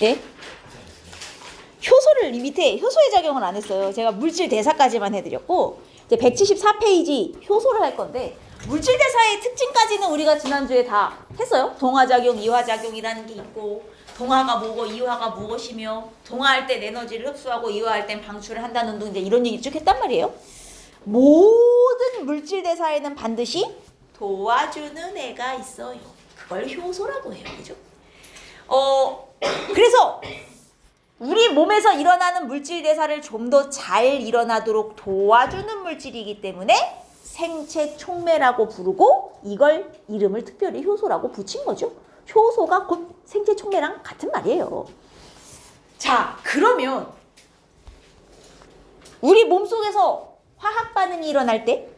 예? 효소를 밑에 효소의 작용을 안 했어요. 제가 물질 대사까지만 해드렸고 이제 174페이지 효소를 할 건데 물질 대사의 특징까지는 우리가 지난주에 다 했어요. 동화작용, 이화작용이라는 게 있고 동화가 뭐고 이화가 무엇이며 동화할 땐 에너지를 흡수하고 이화할 땐 방출을 한다는 등 이제 이런 얘기 쭉 했단 말이에요. 모든 물질 대사에는 반드시 도와주는 애가 있어요. 그걸 효소라고 해요. 그죠? 그래서 우리 몸에서 일어나는 물질 대사를 좀 더 잘 일어나도록 도와주는 물질이기 때문에 생체 촉매라고 부르고 이걸 이름을 특별히 효소라고 붙인 거죠. 효소가 곧 생체 촉매랑 같은 말이에요. 자, 그러면 우리 몸속에서 화학 반응이 일어날 때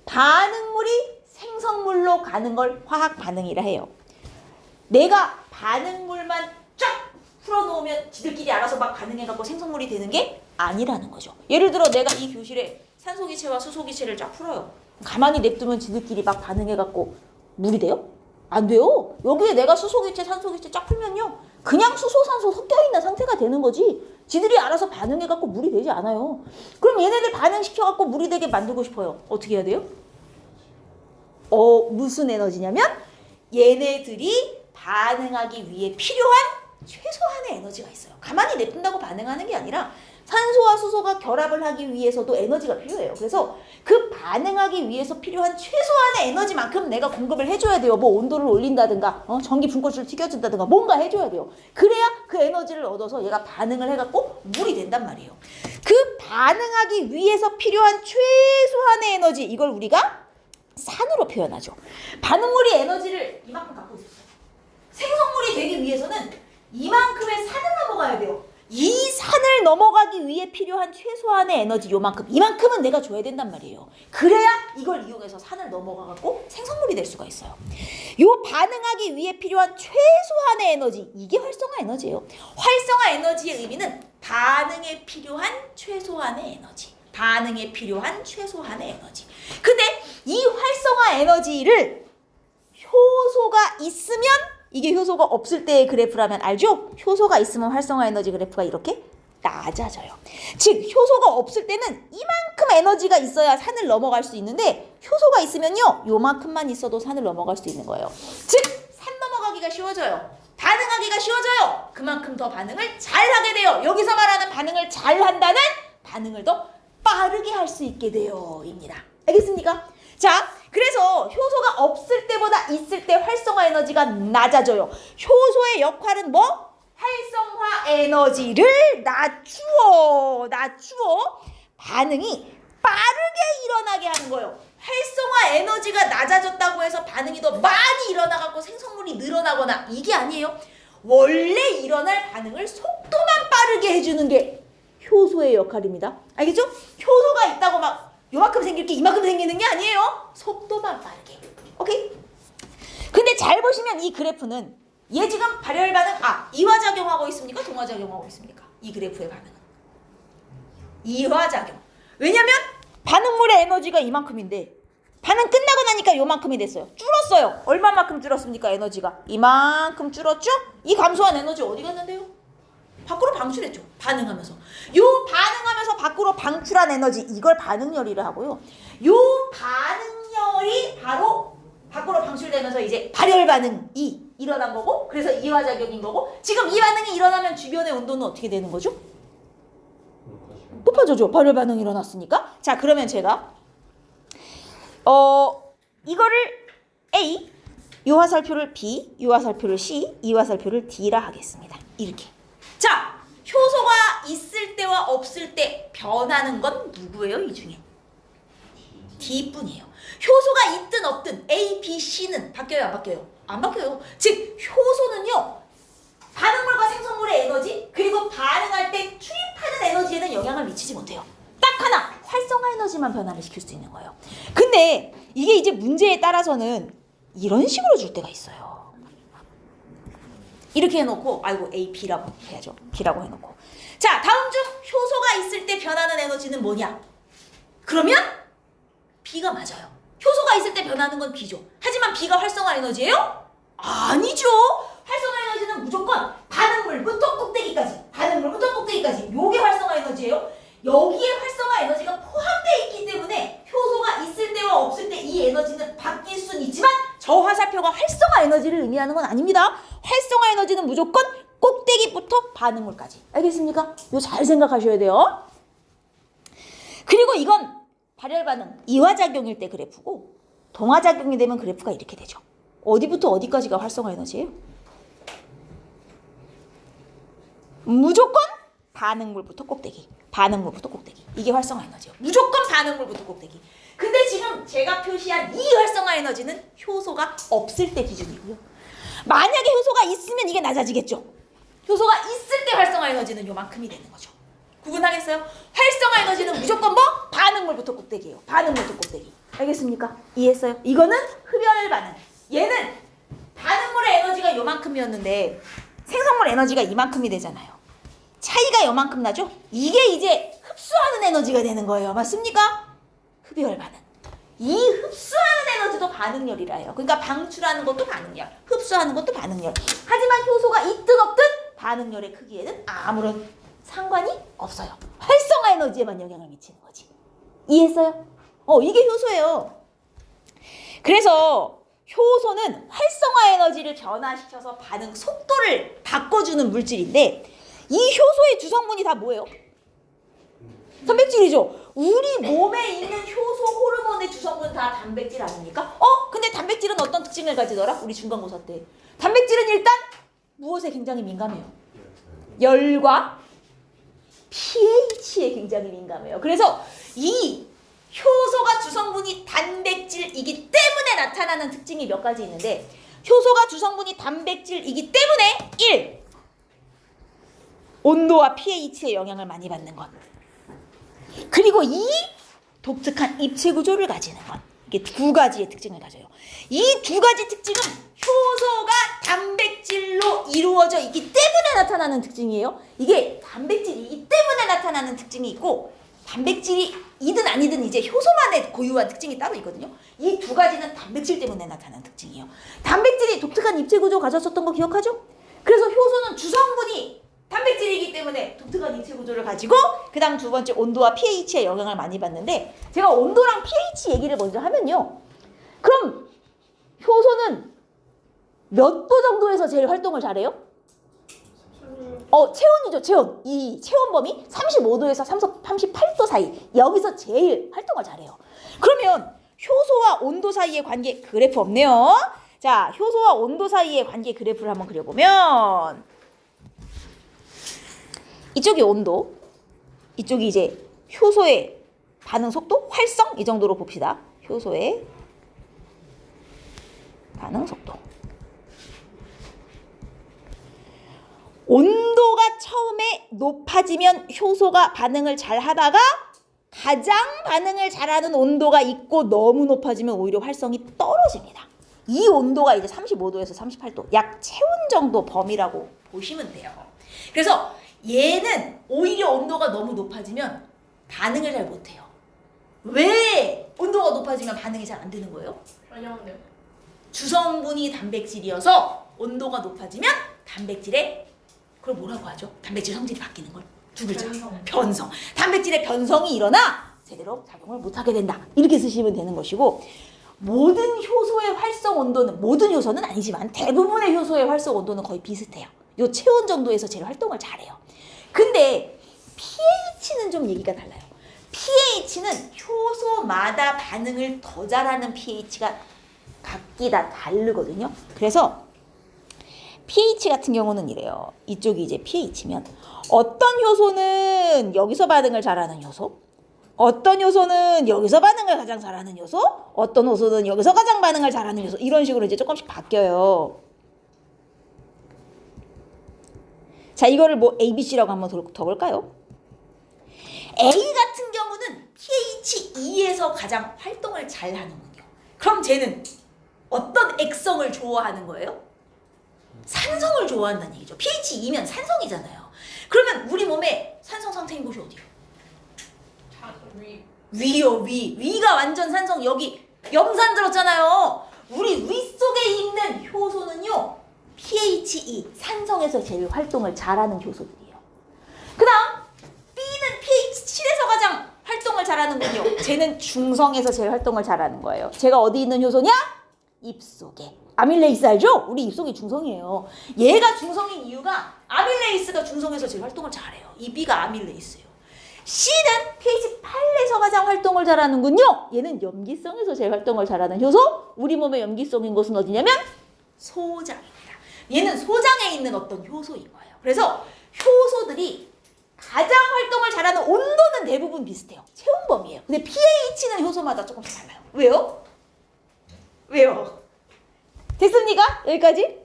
반응물이 생성물로 가는 걸 화학 반응이라 해요. 내가 반응물만 쫙 풀어놓으면 지들끼리 알아서 막 반응해갖고 생성물이 되는 게 아니라는 거죠. 예를 들어 내가 이 교실에 산소기체와 수소기체를 쫙 풀어요. 가만히 냅두면 지들끼리 막 반응해갖고 물이 돼요? 안 돼요. 여기에 내가 수소기체, 산소기체 쫙 풀면요. 그냥 수소, 산소 섞여있는 상태가 되는 거지 지들이 알아서 반응해갖고 물이 되지 않아요. 그럼 얘네들 반응시켜갖고 물이 되게 만들고 싶어요. 어떻게 해야 돼요? 무슨 에너지냐면 얘네들이 반응하기 위해 필요한 최소한의 에너지가 있어요. 가만히 냅둔다고 반응하는 게 아니라 산소와 수소가 결합을 하기 위해서도 에너지가 필요해요. 그래서 그 반응하기 위해서 필요한 최소한의 에너지만큼 내가 공급을 해줘야 돼요. 뭐 온도를 올린다든가 전기 분꽃을 튀겨준다든가 뭔가 해줘야 돼요. 그래야 그 에너지를 얻어서 얘가 반응을 해갖고 물이 된단 말이에요. 그 반응하기 위해서 필요한 최소한의 에너지 이걸 우리가 산으로 표현하죠. 반응물이 에너지를 이만큼 갖고 있어요. 생성물이 되기 위해서는 이만큼의 산을 넘어가야 돼요. 이 산을 넘어가기 위해 필요한 최소한의 에너지 요만큼, 이만큼은 내가 줘야 된단 말이에요. 그래야 이걸 이용해서 산을 넘어가갖고 생성물이 될 수가 있어요. 요 반응하기 위해 필요한 최소한의 에너지, 이게 활성화 에너지예요. 활성화 에너지의 의미는 반응에 필요한 최소한의 에너지, 반응에 필요한 최소한의 에너지. 근데 이 활성화 에너지를 효소가 있으면, 이게 효소가 없을 때의 그래프라면 알죠? 효소가 있으면 활성화 에너지 그래프가 이렇게 낮아져요. 즉 효소가 없을 때는 이만큼 에너지가 있어야 산을 넘어갈 수 있는데 효소가 있으면요 요만큼만 있어도 산을 넘어갈 수 있는 거예요. 즉 산 넘어가기가 쉬워져요. 반응하기가 쉬워져요. 그만큼 더 반응을 잘하게 돼요. 여기서 말하는 반응을 잘한다는 반응을 더 빠르게 할 수 있게 되어입니다. 알겠습니까? 자, 그래서 효소가 없을 때보다 있을 때 활성화 에너지가 낮아져요. 효소의 역할은 뭐? 활성화 에너지를 낮추어 반응이 빠르게 일어나게 하는 거예요. 활성화 에너지가 낮아졌다고 해서 반응이 더 많이 일어나갖고 생성물이 늘어나거나 이게 아니에요. 원래 일어날 반응을 속도만 빠르게 해주는 게 효소의 역할입니다. 알겠죠? 효소가 있다고 막 요만큼 생길 게 이만큼 생기는 게 아니에요. 속도만 빠르게. 오케이? 근데 잘 보시면 이 그래프는 얘 지금 발열 반응, 이화작용하고 있습니까? 동화작용하고 있습니까? 이 그래프의 반응은. 이화작용. 왜냐면 반응물의 에너지가 이만큼인데 반응 끝나고 나니까 요만큼이 됐어요. 줄었어요. 얼마만큼 줄었습니까? 에너지가. 이만큼 줄었죠? 이 감소한 에너지 어디 갔는데요? 밖으로 방출했죠. 반응하면서. 요 반응하면서 밖으로 방출한 에너지, 이걸 반응열이라 하고요. 요 반응열이 바로 밖으로 방출되면서 이제 발열 반응이 일어난 거고, 그래서 이화작용인 거고, 지금 이 반응이 일어나면 주변의 온도는 어떻게 되는 거죠? 높아져죠. 발열 반응이 일어났으니까. 자, 그러면 제가 이거를 A, 요 화살표를 B, 요 화살표를 C, 이 화살표를 D라 하겠습니다. 이렇게. 자, 효소가 있을 때와 없을 때 변하는 건 누구예요? 이 중에 D뿐이에요. 효소가 있든 없든 A, B, C는 바뀌어요? 안 바뀌어요? 안 바뀌어요. 즉 효소는요 반응물과 생성물의 에너지 그리고 반응할 때 투입하는 에너지에는 영향을 미치지 못해요. 딱 하나, 활성화 에너지만 변화를 시킬 수 있는 거예요. 근데 이게 이제 문제에 따라서는 이런 식으로 줄 때가 있어요. 이렇게 해놓고 아이고 A, B라고 해야죠. B라고 해놓고. 자, 다음 중 효소가 있을 때 변하는 에너지는 뭐냐? 그러면 B가 맞아요. 효소가 있을 때 변하는 건 B죠. 하지만 B가 활성화 에너지예요? 아니죠. 활성화 에너지는 무조건 반응물부터 꾹 의미하는 건 아닙니다. 활성화 에너지는 무조건 꼭대기부터 반응물까지. 알겠습니까? 이거 잘 생각하셔야 돼요. 그리고 이건 발열 반응, 이화작용일 때 그래프고 동화작용이 되면 그래프가 이렇게 되죠. 어디부터 어디까지가 활성화 에너지예요? 무조건 반응물부터 꼭대기, 반응물부터 꼭대기. 이게 활성화 에너지예요. 무조건 반응물부터 꼭대기. 근데 지금 제가 표시한 이 활성화 에너지는 효소가 없을 때 기준이고요. 만약에 효소가 있으면 이게 낮아지겠죠. 효소가 있을 때 활성화 에너지는 요만큼이 되는 거죠. 구분하겠어요? 활성화 에너지는 무조건 뭐? 반응물부터 꼭대기예요. 반응물부터 꼭대기. 알겠습니까? 이해했어요? 이거는 흡열 반응. 얘는 반응물의 에너지가 요만큼이었는데 생성물 에너지가 이만큼이 되잖아요. 차이가 요만큼 나죠? 이게 이제 흡수하는 에너지가 되는 거예요. 맞습니까? 흡열 반응. 이 흡수하는 에너지도 반응열이라 해요. 그러니까 방출하는 것도 반응열, 흡수하는 것도 반응열. 하지만 효소가 있든 없든 반응열의 크기에는 아무런 상관이 없어요. 활성화 에너지에만 영향을 미치는 거지. 이해했어요? 이게 효소예요. 그래서 효소는 활성화 에너지를 변화시켜서 반응 속도를 바꿔주는 물질인데 이 효소의 주성분이 다 뭐예요? 단백질이죠. 우리 몸에 있는 효소 호르몬의 주성분 다 단백질 아닙니까? 근데 단백질은 어떤 특징을 가지더라? 우리 중간고사 때. 단백질은 일단 무엇에 굉장히 민감해요? 열과 pH에 굉장히 민감해요. 그래서 이 효소가 주성분이 단백질이기 때문에 나타나는 특징이 몇 가지 있는데 효소가 주성분이 단백질이기 때문에 1. 온도와 pH의 영향을 많이 받는 것. 그리고 2. 독특한 입체 구조를 가지는 것. 이게 두 가지의 특징을 가져요. 이 두 가지 특징은 효소가 단백질로 이루어져 있기 때문에 나타나는 특징이에요. 이게 단백질이기 때문에 나타나는 특징이 있고 단백질이든 아니든 이제 효소만의 고유한 특징이 따로 있거든요. 이 두 가지는 단백질 때문에 나타나는 특징이에요. 단백질이 독특한 입체 구조 가졌었던 거 기억하죠? 그래서 효소는 주성분이 단백질이기 때문에 독특한 입체 구조를 가지고 그 다음 두 번째 온도와 pH에 영향을 많이 받는데 제가 온도랑 pH 얘기를 먼저 하면요. 그럼 효소는 몇 도 정도에서 제일 활동을 잘해요? 체온이죠, 체온. 이 체온 범위 35도에서 38도 사이. 여기서 제일 활동을 잘해요. 그러면 효소와 온도 사이의 관계 그래프 없네요. 자, 효소와 온도 사이의 관계 그래프를 한번 그려보면 이쪽이 온도, 이쪽이 이제 효소의 반응 속도, 활성 이 정도로 봅시다. 효소의 반응 속도. 온도가 처음에 높아지면 효소가 반응을 잘 하다가 가장 반응을 잘하는 온도가 있고 너무 높아지면 오히려 활성이 떨어집니다. 이 온도가 이제 35도에서 38도, 약 체온 정도 범위라고 보시면 돼요. 그래서 얘는 오히려 온도가 너무 높아지면 반응을 잘 못해요. 왜 온도가 높아지면 반응이 잘 안 되는 거예요? 왜냐면 주성분이 단백질이어서 온도가 높아지면 단백질의 그걸 뭐라고 하죠? 단백질 성질이 바뀌는 걸 두 글자. 변성. 단백질의 변성이 일어나 제대로 작용을 못하게 된다. 이렇게 쓰시면 되는 것이고 모든 효소의 활성 온도는 모든 효소는 아니지만 대부분의 효소의 활성 온도는 거의 비슷해요. 요 체온 정도에서 제일 활동을 잘해요. 근데 pH는 좀 얘기가 달라요. pH는 효소마다 반응을 더 잘하는 pH가 각기 다 다르거든요. 그래서 pH 같은 경우는 이래요. 이쪽이 이제 pH면 어떤 효소는 여기서 반응을 잘하는 효소, 어떤 효소는 여기서 반응을 가장 잘하는 효소, 어떤 효소는 여기서 가장 반응을 잘하는 효소 이런 식으로 이제 조금씩 바뀌어요. 자, 이거를 뭐 ABC라고 한번 더 볼까요? A 같은 경우는 pH 2에서 가장 활동을 잘 하는군요. 그럼 쟤는 어떤 액성을 좋아하는 거예요? 산성을 좋아한다는 얘기죠. pH 2면 산성이잖아요. 그러면 우리 몸에 산성 상태인 곳이 어디요? 위요, 위. 위가 완전 산성. 여기 염산 들었잖아요. 우리 위 속에 있는 효소는요. pH 2, 산성에서 제일 활동을 잘하는 효소들이에요. 그 다음 B는 pH 7에서 가장 활동을 잘하는군요. 쟤는 중성에서 제일 활동을 잘하는 거예요. 제가 어디 있는 효소냐? 입속에. 아밀레이스 알죠? 우리 입속이 중성이에요. 얘가 중성인 이유가 아밀레이스가 중성에서 제일 활동을 잘해요. 이 B가 아밀레이스예요. C는 pH 8에서 가장 활동을 잘하는군요. 얘는 염기성에서 제일 활동을 잘하는 효소. 우리 몸의 염기성인 곳은 어디냐면 소장입니다. 얘는 소장에 있는 어떤 효소인 거예요. 그래서 효소들이 가장 활동을 잘하는 온도는 대부분 비슷해요. 체온범위예요. 근데 pH는 효소마다 조금씩 달라요. 왜요? 왜요? 됐습니까? 여기까지?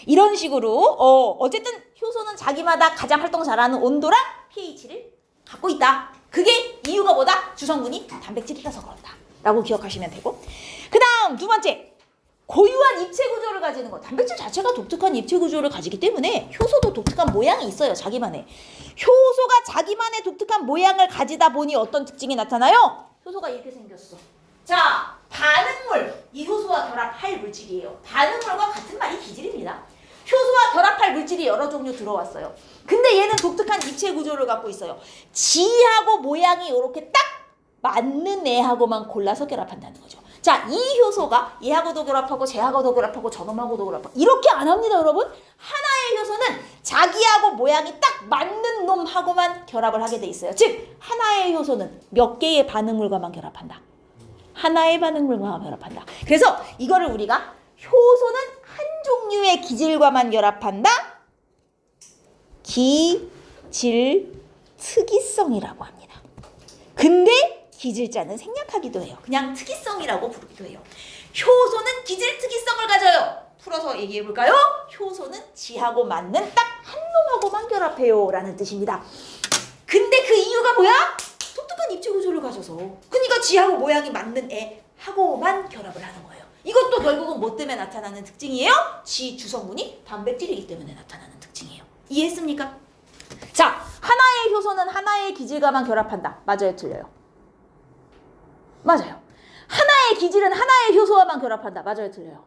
이런 식으로 어쨌든 효소는 자기마다 가장 활동 잘하는 온도랑 pH를 갖고 있다. 그게 이유가 뭐다? 주성분이 단백질이라서 그런다 라고 기억하시면 되고, 그 다음 두 번째, 고유한 입체 구조를 가지는 것. 단백질 자체가 독특한 입체 구조를 가지기 때문에 효소도 독특한 모양이 있어요. 자기만의. 효소가 자기만의 독특한 모양을 가지다 보니 어떤 특징이 나타나요? 효소가 이렇게 생겼어. 자, 반응물. 이 효소와 결합할 물질이에요. 반응물과 같은 말이 기질입니다. 효소와 결합할 물질이 여러 종류 들어왔어요. 근데 얘는 독특한 입체 구조를 갖고 있어요. 지하고 모양이 이렇게 딱 맞는 애하고만 골라서 결합한다는 거죠. 자, 이 효소가 얘하고도 결합하고 쟤하고도 결합하고 저놈하고도 결합하고 이렇게 안 합니다, 여러분. 하나의 효소는 자기하고 모양이 딱 맞는 놈하고만 결합을 하게 돼 있어요. 즉, 하나의 효소는 몇 개의 반응물과만 결합한다. 하나의 반응물과만 결합한다. 그래서 이거를 우리가 효소는 한 종류의 기질과만 결합한다. 기질 특이성이라고 합니다. 근데 기질자는 생략하기도 해요. 그냥 특이성이라고 부르기도 해요. 효소는 기질 특이성을 가져요. 풀어서 얘기해 볼까요? 효소는 지하고 맞는 딱 한 놈하고만 결합해요 라는 뜻입니다. 근데 그 이유가 뭐야? 독특한 입체 구조를 가져서. 그러니까 지하고 모양이 맞는 애하고만 결합을 하는 거예요. 이것도 결국은 뭐 때문에 나타나는 특징이에요? 지 주성분이 단백질이기 때문에 나타나는 특징이에요. 이해했습니까? 자, 하나의 효소는 하나의 기질과만 결합한다. 맞아요, 틀려요? 맞아요. 하나의 기질은 하나의 효소와만 결합한다. 맞아요, 틀려요?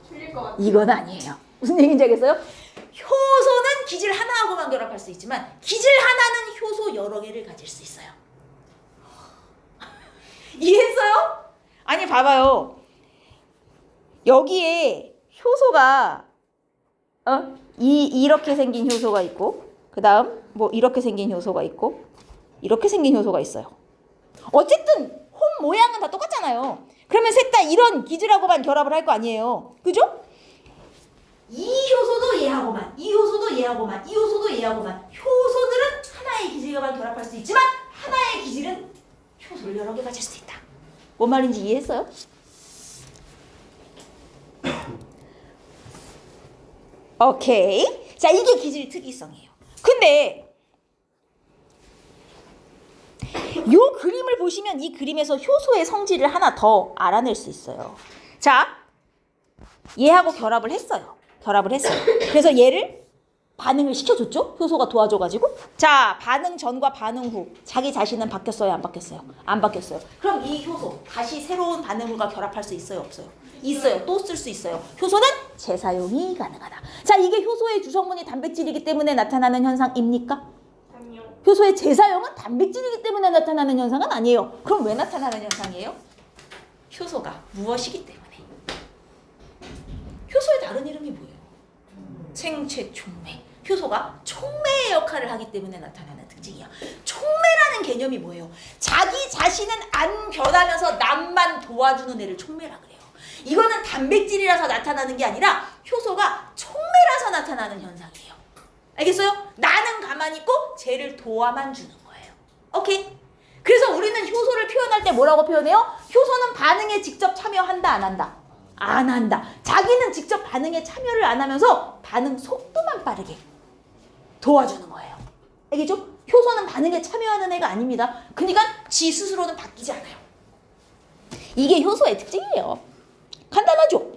틀릴 것 같아요. 이건 아니에요. 무슨 얘기인지 알겠어요? 효소는 기질 하나하고만 결합할 수 있지만 기질 하나는 효소 여러 개를 가질 수 있어요. 이해했어요? 아니, 봐봐요. 여기에 효소가 이렇게 생긴 효소가 있고, 그 다음 뭐 이렇게 생긴 효소가 있고, 이렇게 생긴 효소가 있어요. 어쨌든 홈 모양은 다 똑같잖아요. 그러면 셋 다 이런 기질하고만 결합을 할 거 아니에요. 그죠? 이 효소도 얘하고만, 이 효소도 얘하고만, 이 효소도 얘하고만. 효소들은 하나의 기질과만 결합할 수 있지만 하나의 기질은 효소를 여러 개 가질 수 있다. 뭔 말인지 이해했어요? 오케이. 자, 이게 기질 특이성이에요. 근데 요 그림을 보시면 이 그림에서 효소의 성질을 하나 더 알아낼 수 있어요. 자, 얘하고 결합을 했어요. 그래서 얘를 반응을 시켜줬죠? 효소가 도와줘가지고. 자, 반응 전과 반응 후 자기 자신은 바뀌었어요? 안 바뀌었어요? 안 바뀌었어요. 그럼 이 효소 다시 새로운 반응물과 결합할 수 있어요? 없어요? 있어요. 또 쓸 수 있어요. 효소는 재사용이 가능하다. 자, 이게 효소의 주성분이 단백질이기 때문에 나타나는 현상입니까? 아니요. 효소의 재사용은 단백질이기 때문에 나타나는 현상은 아니에요. 그럼 왜 나타나는 현상이에요? 효소가 무엇이기 때문에. 효소의 다른 이름이 뭐예요? 생체 촉매. 효소가 촉매의 역할을 하기 때문에 나타나는 특징이야. 촉매라는 개념이 뭐예요? 자기 자신은 안 변하면서 남만 도와주는 애를 촉매라 그래요. 이거는 단백질이라서 나타나는 게 아니라 효소가 촉매라서 나타나는 현상이에요. 알겠어요? 나는 가만히 있고 쟤를 도와만 주는 거예요. 오케이? 그래서 우리는 효소를 표현할 때 뭐라고 표현해요? 효소는 반응에 직접 참여한다, 안 한다? 안 한다. 자기는 직접 반응에 참여를 안 하면서 반응 속도만 빠르게 도와주는 거예요. 알겠죠? 효소는 반응에 참여하는 애가 아닙니다. 그러니까 지 스스로는 바뀌지 않아요. 이게 효소의 특징이에요. 간단하죠?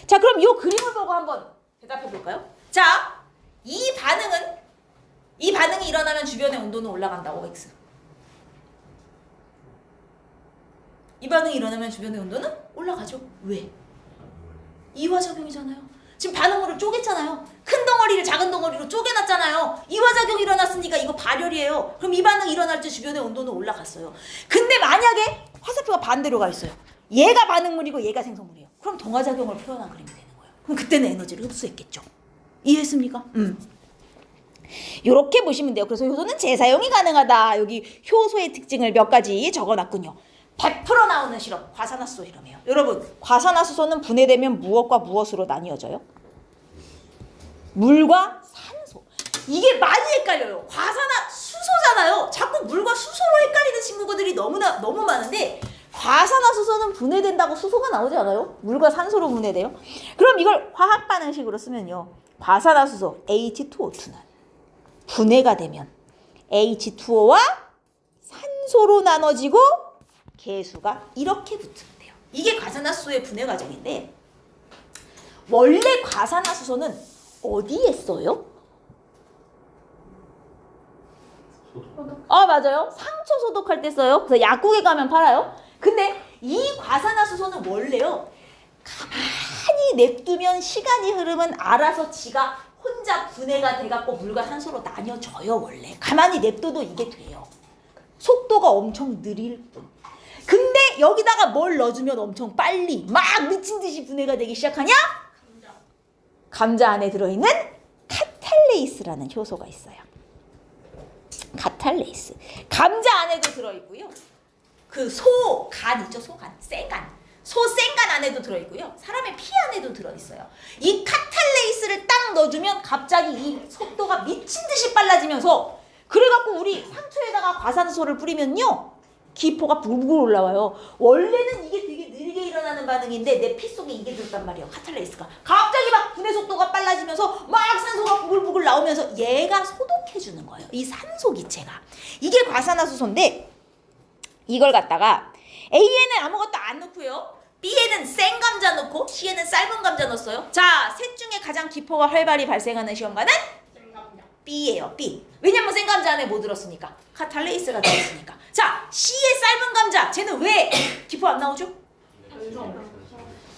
자, 그럼 이 그림을 보고 한번 대답해 볼까요? 자, 이 반응이 일어나면 주변의 온도는 올라간다. OX. 이 반응이 일어나면 주변의 온도는 올라가죠. 왜? 이화작용이잖아요. 지금 반응물을 쪼갰잖아요. 큰 덩어리를 작은 덩어리로 쪼개놨잖아요. 이화작용이 일어났으니까 이거 발열이에요. 그럼 이 반응이 일어날 때 주변의 온도는 올라갔어요. 근데 만약에 화살표가 반대로 가 있어요. 얘가 반응물이고 얘가 생성물이에요. 그럼 동화작용을 표현한 그림이 되는 거예요. 그럼 그때는 에너지를 흡수했겠죠. 이해했습니까? 이렇게 보시면 돼요. 그래서 효소는 재사용이 가능하다. 여기 효소의 특징을 몇 가지 적어놨군요. 100% 나오는 실험, 과산화수소 실험이에요. 여러분, 과산화수소는 분해되면 무엇과 무엇으로 나뉘어져요? 물과 산소. 이게 많이 헷갈려요. 과산화수소잖아요. 자꾸 물과 수소로 헷갈리는 친구들이 너무 많은데 과산화수소는 분해된다고 수소가 나오지 않아요? 물과 산소로 분해돼요. 그럼 이걸 화학 반응식으로 쓰면요. 과산화수소 H2O2는 분해가 되면 H2O와 산소로 나눠지고 개수가 이렇게 붙으면 돼요. 이게 과산화수소의 분해 과정인데 원래 과산화수소는 어디에 써요? 맞아요. 상처 소독할 때 써요. 그래서 약국에 가면 팔아요. 근데 이 과산화수소는 원래요. 가만히 냅두면 시간이 흐르면 알아서 지가 혼자 분해가 돼갖고 물과 산소로 나뉘어져요. 원래 가만히 냅둬도 이게 돼요. 속도가 엄청 느릴 뿐. 근데 여기다가 뭘 넣어주면 엄청 빨리 막 미친 듯이 분해가 되기 시작하냐? 감자 안에 들어있는 카탈레이스라는 효소가 있어요. 카탈레이스. 감자 안에도 들어있고요. 그 소간 있죠? 소간, 생간. 소생간 안에도 들어있고요. 사람의 피 안에도 들어있어요. 이 카탈레이스를 딱 넣어주면 갑자기 이 속도가 미친 듯이 빨라지면서 그래갖고 우리 상처에다가 과산소를 뿌리면요. 기포가 불불 올라와요. 원래는 이게 되게 느리게 일어나는 반응인데 내 피 속에 이게 들었단 말이에요. 카탈레이스가. 갑자기 막 분해 속도가 빨라지면서 막 산소가 부글부글 나오면서 얘가 소독해주는 거예요. 이 산소 기체가. 이게 과산화수소인데 이걸 갖다가 A에는 아무것도 안 넣고요. B에는 생 감자 넣고 C에는 삶은 감자 넣었어요. 자, 셋 중에 가장 기포가 활발히 발생하는 시험관은 B예요. B. 왜냐면 생 감자 안에 뭐 들었으니까? 카탈레이스가 들었으니까. 자, C의 삶은 감자. 쟤는 왜 기포 안 나오죠?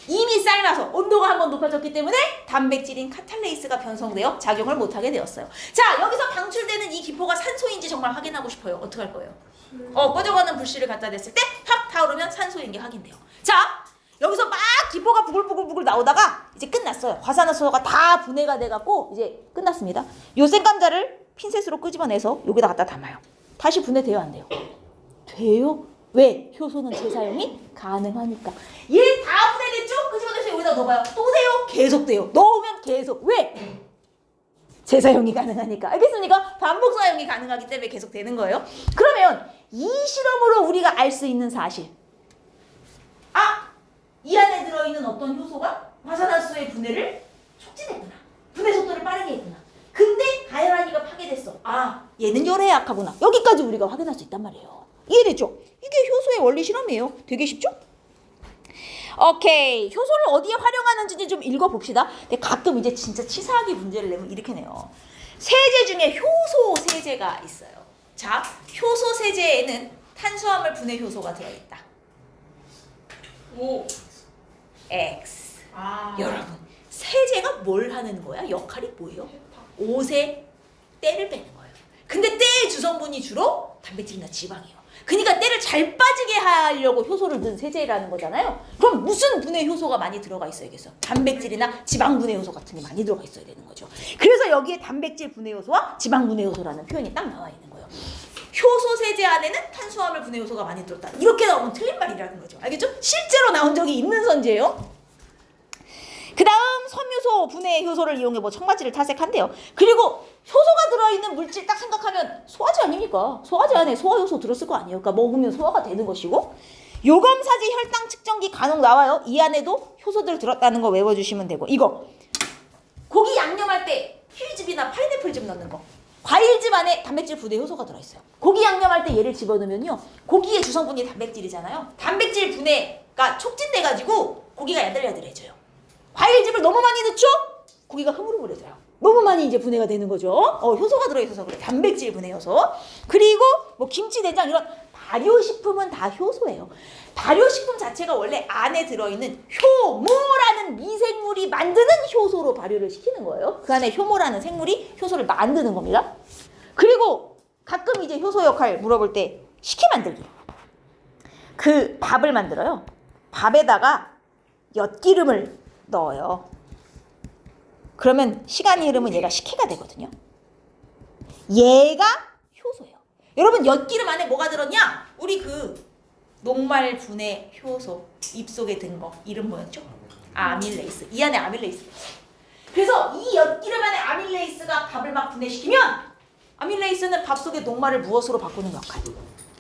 이미 삶아서 온도가 한번 높아졌기 때문에 단백질인 카탈레이스가 변성되어 작용을 못하게 되었어요. 자, 여기서 방출되는 이 기포가 산소인지 정말 확인하고 싶어요. 어떻게 할 거예요? 꺼져가는 불씨를 갖다 댔을 때 확 타오르면 산소인 게 확인돼요. 자, 여기서 막 기포가 부글부글 나오다가 이제 끝났어요. 과산화수소가 다 분해가 돼갖고 이제 끝났습니다. 요 생감자를 핀셋으로 끄집어내서 여기다 갖다 담아요. 다시 분해돼요, 안 돼요? 돼요? 왜? 효소는 재사용이 가능하니까. 얘 다 분해됐죠? 끄집어내서 여기다 넣어봐요. 또 돼요? 계속 돼요. 넣으면 계속. 왜? 재사용이 가능하니까. 알겠습니까? 반복 사용이 가능하기 때문에 계속 되는 거예요. 그러면 이 실험으로 우리가 알 수 있는 사실. 이 안에 들어있는 어떤 효소가 과산화수소의 분해를 촉진했구나. 분해 속도를 빠르게 했구나. 근데 가열하니까 파괴됐어. 얘는 열에 약하구나. 여기까지 우리가 확인할 수 있단 말이에요. 이해됐죠? 이게 효소의 원리 실험이에요. 되게 쉽죠? 오케이. 효소를 어디에 활용하는지 좀 읽어봅시다. 근데 가끔 이제 진짜 치사하게 문제를 내면 이렇게 내요. 세제 중에 효소 세제가 있어요. 자, 효소 세제에는 탄수화물 분해 효소가 들어있다. X. 여러분, 세제가 뭘 하는 거야? 역할이 뭐예요? 옷에 때를 빼는 거예요. 근데 때의 주성분이 주로 단백질이나 지방이에요. 그러니까 때를 잘 빠지게 하려고 효소를 넣은 세제라는 거잖아요. 그럼 무슨 분해 효소가 많이 들어가 있어야겠어? 단백질이나 지방 분해 효소 같은 게 많이 들어가 있어야 되는 거죠. 그래서 여기에 단백질 분해 효소와 지방 분해 효소라는 표현이 딱 나와 있는 거예요. 효소 세제 안에는 탄수화물 분해 요소가 많이 들었다. 이렇게 나오면 틀린 말이라는 거죠. 알겠죠? 실제로 나온 적이 있는 선지예요. 그 다음 섬유소 분해 효소를 이용해 뭐 청바지를 탈색한대요. 그리고 효소가 들어있는 물질 딱 생각하면 소화제 아닙니까? 소화제 안에 소화 효소 들었을 거 아니에요. 그러니까 먹으면 소화가 되는 것이고 요검사지 혈당 측정기 간혹 나와요. 이 안에도 효소들 들었다는 거 외워주시면 되고 이거 고기 양념할 때 키위즙이나 파인애플즙 넣는 거 과일즙 안에 단백질 분해 효소가 들어있어요. 고기 양념할 때 얘를 집어넣으면요. 고기의 주성분이 단백질이잖아요. 단백질 분해가 촉진돼가지고 고기가 야들야들해져요. 과일즙을 너무 많이 넣죠? 고기가 흐물흐물해져요. 너무 많이 이제 분해가 되는 거죠. 효소가 들어있어서 그래. 단백질 분해 효소. 그리고 뭐 김치, 된장 이런 발효식품은 다 효소예요. 발효식품 자체가 원래 안에 들어있는 효모라는 미생물이 만드는 효소로 발효를 시키는 거예요. 그 안에 효모라는 생물이 효소를 만드는 겁니다. 그리고 가끔 이제 효소 역할 물어볼 때 식혜 만들기. 그 밥을 만들어요. 밥에다가 엿기름을 넣어요. 그러면 시간이 흐르면 얘가 식혜가 되거든요. 얘가 효소예요. 여러분 엿기름 안에 뭐가 들었냐? 우리 그 녹말 분해 효소 입속에 든 거 이름 뭐였죠? 아밀레이스. 이 안에 아밀레이스가 있어요. 그래서 이 엿기름 안에 아밀레이스가 밥을 막 분해시키면 아밀레이스는 밥 속에 녹말을 무엇으로 바꾸는 역할?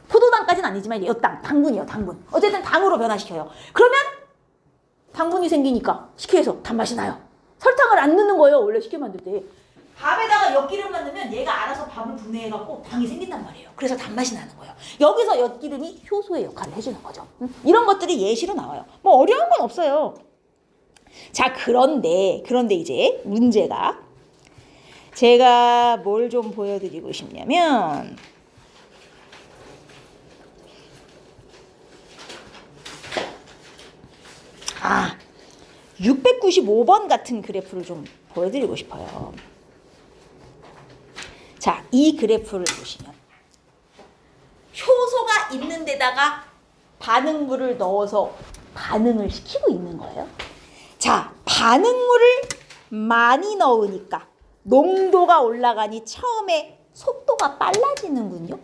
포도당까지는 아니지만 엿당, 당분이에요. 당분. 어쨌든 당으로 변화시켜요. 그러면 당분이 생기니까 식혜에서 단맛이 나요. 설탕을 안 넣는 거예요. 원래 식혜 만들 때. 밥에다가 엿기름만 넣으면 얘가 알아서 밥을 분해해갖고 당이 생긴단 말이에요. 그래서 단맛이 나는 거예요. 여기서 엿기름이 효소의 역할을 해주는 거죠. 이런 것들이 예시로 나와요. 뭐 어려운 건 없어요. 자, 그런데 이제 문제가 제가 뭘 좀 보여드리고 싶냐면 695번 같은 그래프를 좀 보여드리고 싶어요. 자, 이 그래프를 보시면 효소가 있는 데다가 반응물을 넣어서 반응을 시키고 있는 거예요. 자, 반응물을 많이 넣으니까 농도가 올라가니 처음에 속도가 빨라지는군요.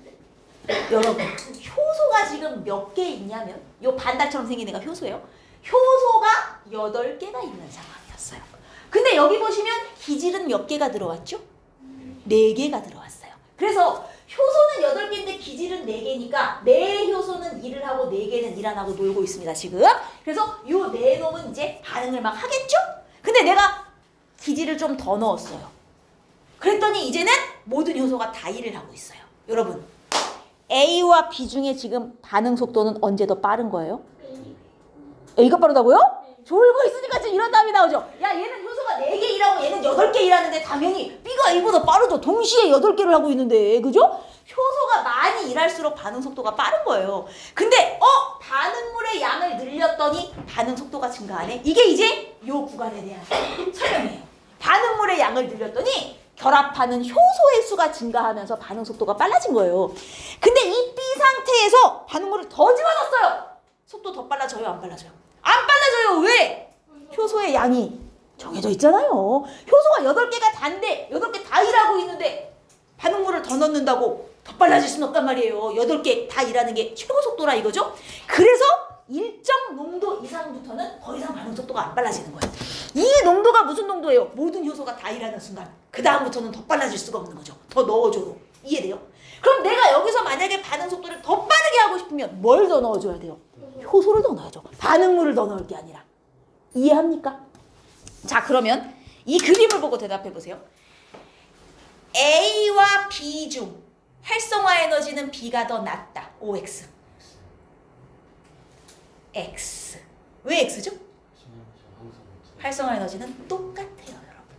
여러분, 효소가 지금 몇 개 있냐면 요 반달처럼 생긴 애가 효소예요. 효소가 8개가 있는 상황이었어요. 근데 여기 보시면 기질은 몇 개가 들어왔죠? 4개가 들어왔어요. 그래서 효소는 8개인데 기질은 4개니까 네 효소는 일을 하고 4개는 일 안 하고 놀고 있습니다, 지금. 그래서 요 네 놈은 이제 반응을 막 하겠죠? 근데 내가 기질을 좀 더 넣었어요. 그랬더니 이제는 모든 효소가 다 일을 하고 있어요. 여러분, A와 B 중에 지금 반응 속도는 언제 더 빠른 거예요? A가 빠르다고요? 졸고 있으니까 지금 이런 답이 나오죠. 야, 얘는 효소가 4개 일하고 얘는 8개 일하는데 당연히 B가 A보다 빠르죠. 동시에 8개를 하고 있는데, 그죠? 효소가 많이 일할수록 반응 속도가 빠른 거예요. 근데 반응물의 양을 늘렸더니 반응 속도가 증가하네. 이게 이제 요 구간에 대한 설명이에요. 반응물의 양을 늘렸더니 결합하는 효소의 수가 증가하면서 반응 속도가 빨라진 거예요. 근데 이 B 상태에서 반응물을 더 집어넣었어요. 속도 더 빨라져요, 안 빨라져요? 안 빨라져요. 왜? 효소의 양이 정해져 있잖아요. 효소가 8개가 단데 8개 다 일하고 있는데 반응물을 더 넣는다고 더 빨라질 수는 없단 말이에요. 8개 다 일하는 게 최고 속도라 이거죠. 그래서 일정 농도 이상부터는 더 이상 반응 속도가 안 빨라지는 거예요. 이 농도가 무슨 농도예요? 모든 효소가 다 일하는 순간 그 다음부터는 더 빨라질 수가 없는 거죠. 더 넣어줘도. 이해돼요? 그럼 내가 여기서 만약에 반응 속도를 더 빠르게 하고 싶으면 뭘 더 넣어줘야 돼요? 효소를 더 넣어야죠. 반응물을 더 넣을 게 아니라. 이해합니까? 자, 그러면 이 그림을 보고 대답해 보세요. A와 B 중 활성화 에너지는 B가 더 낮다. OX. X. 왜 X죠? 활성화 에너지는 똑같아요, 여러분.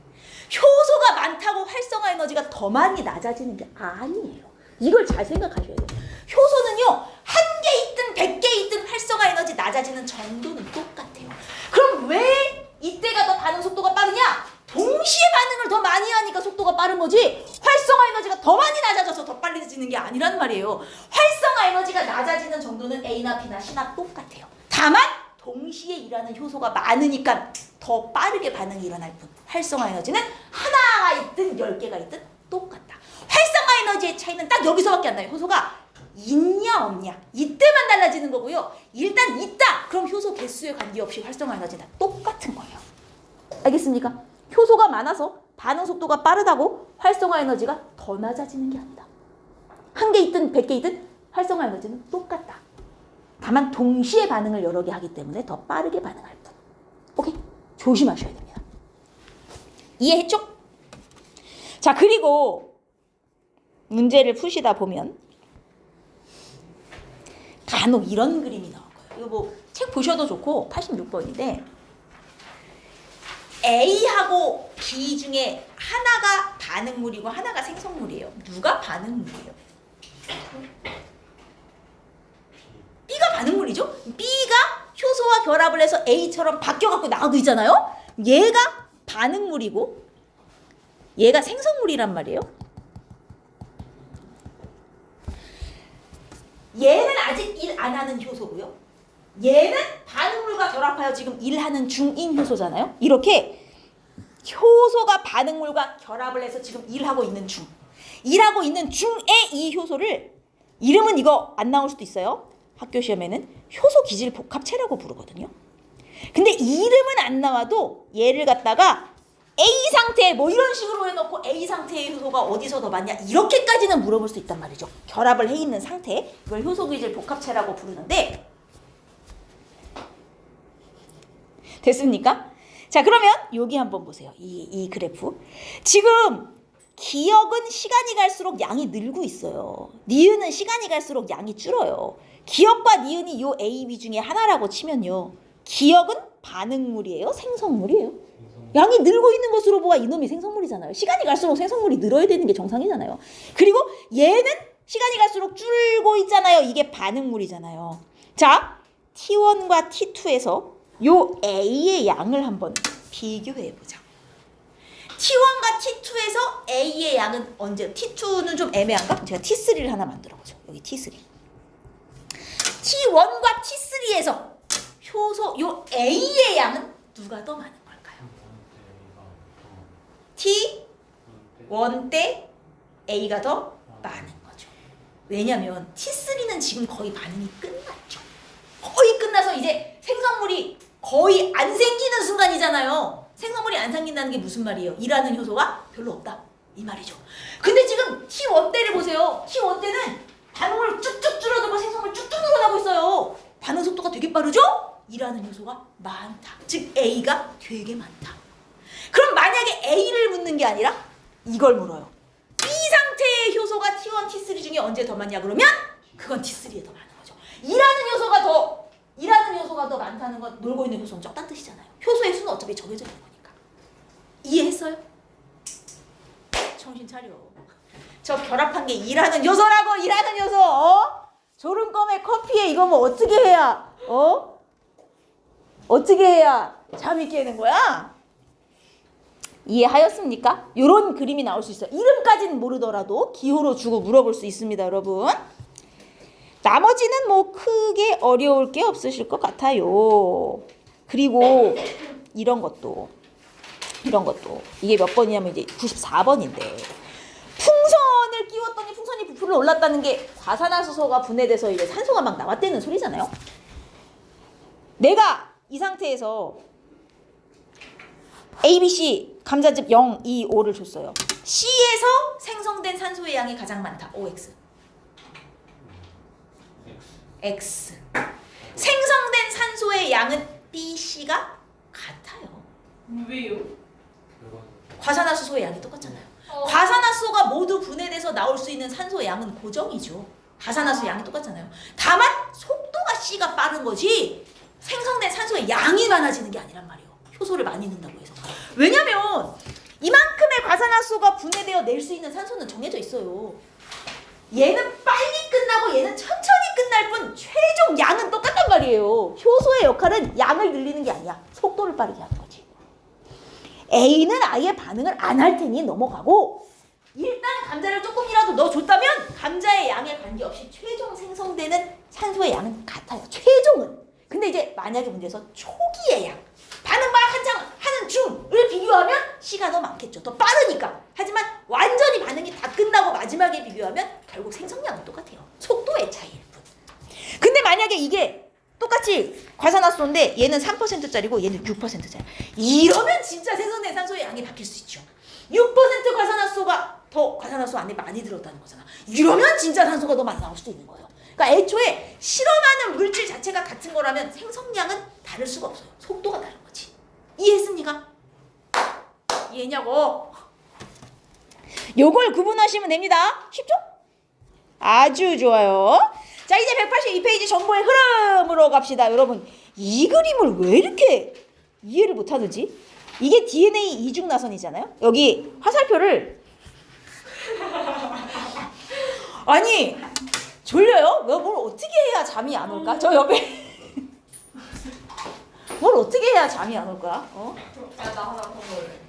효소가 많다고 활성화 에너지가 더 많이 낮아지는 게 아니에요. 이걸 잘 생각하셔야 돼요. 효소는요, 1개 있든 100개 있든 활성화 에너지 낮아지는 정도는 똑같아요. 그럼 왜 이때가 더 반응 속도가 빠르냐? 동시에 반응을 더 많이 하니까 속도가 빠른 거지, 활성화 에너지가 더 많이 낮아져서 더 빨라지는 게 아니란 말이에요. 활성화 에너지가 낮아지는 정도는 A나 B나 C나 똑같아요. 다만 동시에 일하는 효소가 많으니까 더 빠르게 반응이 일어날 뿐, 활성화 에너지는 하나가 있든 10개가 있든 똑같다. 활성화 에너지의 차이는 딱 여기서밖에 안 나요. 효소가 있냐 없냐 이때만 달라지는 거고요. 일단 있다 그럼 효소 개수에 관계없이 활성화 에너지는 똑같은 거예요. 알겠습니까? 효소가 많아서 반응 속도가 빠르다고 활성화 에너지가 더 낮아지는 게 아니다. 1개 있든 100개 있든 활성화 에너지는 똑같다. 다만 동시에 반응을 여러 개 하기 때문에 더 빠르게 반응할 뿐. 오케이? 조심하셔야 됩니다. 이해했죠? 자, 그리고 문제를 푸시다 보면 간혹 이런 그림이 나올 거예요. 이거 뭐 책 보셔도 좋고 86번인데 A하고 B 중에 하나가 반응물이고 하나가 생성물이에요. 누가 반응물이에요? B가 반응물이죠? B가 효소와 결합을 해서 A처럼 바뀌어갖고 나오고 있잖아요? 얘가 반응물이고 얘가 생성물이란 말이에요. 얘는 아직 일 안 하는 효소고요. 얘는 반응물과 결합하여 지금 일하는 중인 효소잖아요. 이렇게 효소가 반응물과 결합을 해서 지금 일하고 있는 중. 일하고 있는 중의 이 효소를 이름은 이거 안 나올 수도 있어요. 학교 시험에는 효소 기질 복합체라고 부르거든요. 근데 이름은 안 나와도 얘를 갖다가 A 상태 뭐 이런 식으로 해놓고 A 상태의 효소가 어디서 더 많냐 이렇게까지는 물어볼 수 있단 말이죠. 결합을 해 있는 상태 이걸 효소 기질 복합체라고 부르는데 됐습니까? 자 그러면 여기 한번 보세요. 이 그래프 지금 기억은 시간이 갈수록 양이 늘고 있어요. 니은은 시간이 갈수록 양이 줄어요. 기억과 니은이 요 A, B 중에 하나라고 치면요. 기억은 반응물이에요? 생성물이에요? 양이 늘고 있는 것으로 보아 이놈이 생성물이잖아요. 시간이 갈수록 생성물이 늘어야 되는 게 정상이잖아요. 그리고 얘는 시간이 갈수록 줄고 있잖아요. 이게 반응물이잖아요. 자, T1과 T2에서 요 A의 양을 한번 비교해보자. T1과 T2에서 A의 양은 언제? T2는 좀 애매한가? 제가 T3를 하나 만들어보죠. 여기 T3. T1과 T3에서 효소 요 A의 양은 누가 더 많은 걸까요? T1 때 A가 더 많은 거죠. 왜냐면 T3는 지금 거의 반응이 끝났죠. 거의 끝나서 이제 생성물이 거의 안 생기는 순간이잖아요. 생성물이 안 생긴다는 게 무슨 말이에요? 일하는 효소가 별로 없다 이 말이죠. 근데 지금 T1 때를 보세요. T1 때는 반응물 쭉쭉 줄어들고 생성물 쭉쭉 늘어나고 있어요. 반응 속도가 되게 빠르죠? 일하는 효소가 많다. 즉 A가 되게 많다. 그럼 만약에 A를 묻는 게 아니라 이걸 물어요. B 상태의 효소가 T1, T3 중에 언제 더 많냐 그러면 그건 T3에 더 많은 거죠. 일하는 효소가 더 많다는 건 놀고 있는 효소는 적다는 뜻이잖아요. 효소의 수는 어차피 정해져 있는 거니까. 이해했어요? 정신 차려. 저 결합한 게 일하는 요소라고. 일하는 요소. 졸음껌에 커피에 이거 뭐 어떻게 해야 어떻게 해야 잠이 깨는 거야? 이해하였습니까? 이런 그림이 나올 수 있어요. 이름까지는 모르더라도 기호로 주고 물어볼 수 있습니다, 여러분. 나머지는 뭐 크게 어려울 게 없으실 것 같아요. 그리고 이런 것도 이게 몇 번이냐면 이제 94번인데 풍선을 끼웠더니 풍선이 부풀어 올랐다는 게 과산화수소가 분해돼서 이제 산소가 막 나왔다는 소리잖아요. 내가 이 상태에서 A, B, C 감자즙 0, 2, 5를 줬어요. C에서 생성된 산소의 양이 가장 많다. OX. X. 생성된 산소의 양은 B, C가 같아요. 왜요? 과산화수소의 양이 똑같잖아요. 과산화수소가 모두 분해돼서 나올 수 있는 산소의 양은 고정이죠. 과산화수 양이 똑같잖아요. 다만 속도가 C가 빠른 거지 생성된 산소의 양이 많아지는 게 아니란 말이에요. 효소를 많이 넣는다고 해서. 왜냐면 이만큼의 과산화수소가 분해되어 낼 수 있는 산소는 정해져 있어요. 얘는 빨리 끝나고 얘는 천천히 끝날 뿐 최종 양은 똑같단 말이에요. 효소의 역할은 양을 늘리는 게 아니야. 속도를 빠르게 하는 거지. A는 아예 반응을 안 할 테니 넘어가고 일단 감자를 조금이라도 넣어줬다면 감자의 양에 관계없이 최종 생성되는 산소의 양은 같아요. 최종은. 근데 이제 만약에 문제에서 초기의 양 반응만 한창 하는 중을 비교하면 C가 더 많겠죠. 더 빠르니까. 하지만 완전히 반응이 다 끝나고 마지막에 비교하면 결국 생성량은 똑같아요. 속도의 차이일 뿐. 근데 만약에 이게 똑같이 과산화수소인데 얘는 3%짜리고 얘는 6%짜리. 이러면 진짜 생성된 산소의 양이 바뀔 수 있죠. 6% 과산화수소가 더 과산화수소 안에 많이 들었다는 거잖아. 이러면 진짜 산소가 더 많이 나올 수도 있는 거예요. 그러니까 애초에 실험하는 물질 자체가 같은 거라면 생성량은 다를 수가 없어요. 속도가 다른 거지. 이해했습니까? 이해했냐고? 요걸 구분하시면 됩니다. 쉽죠? 아주 좋아요. 자, 이제 182페이지 정보의 흐름으로 갑시다. 여러분, 이 그림을 왜 이렇게 이해를 못하는지? 이게 DNA 이중 나선이잖아요. 여기 화살표를 아니 졸려요? 뭘 어떻게 해야 잠이 안 올까? 저 옆에 뭘 어떻게 해야 잠이 안 올까? 나 하나 더 먹을래.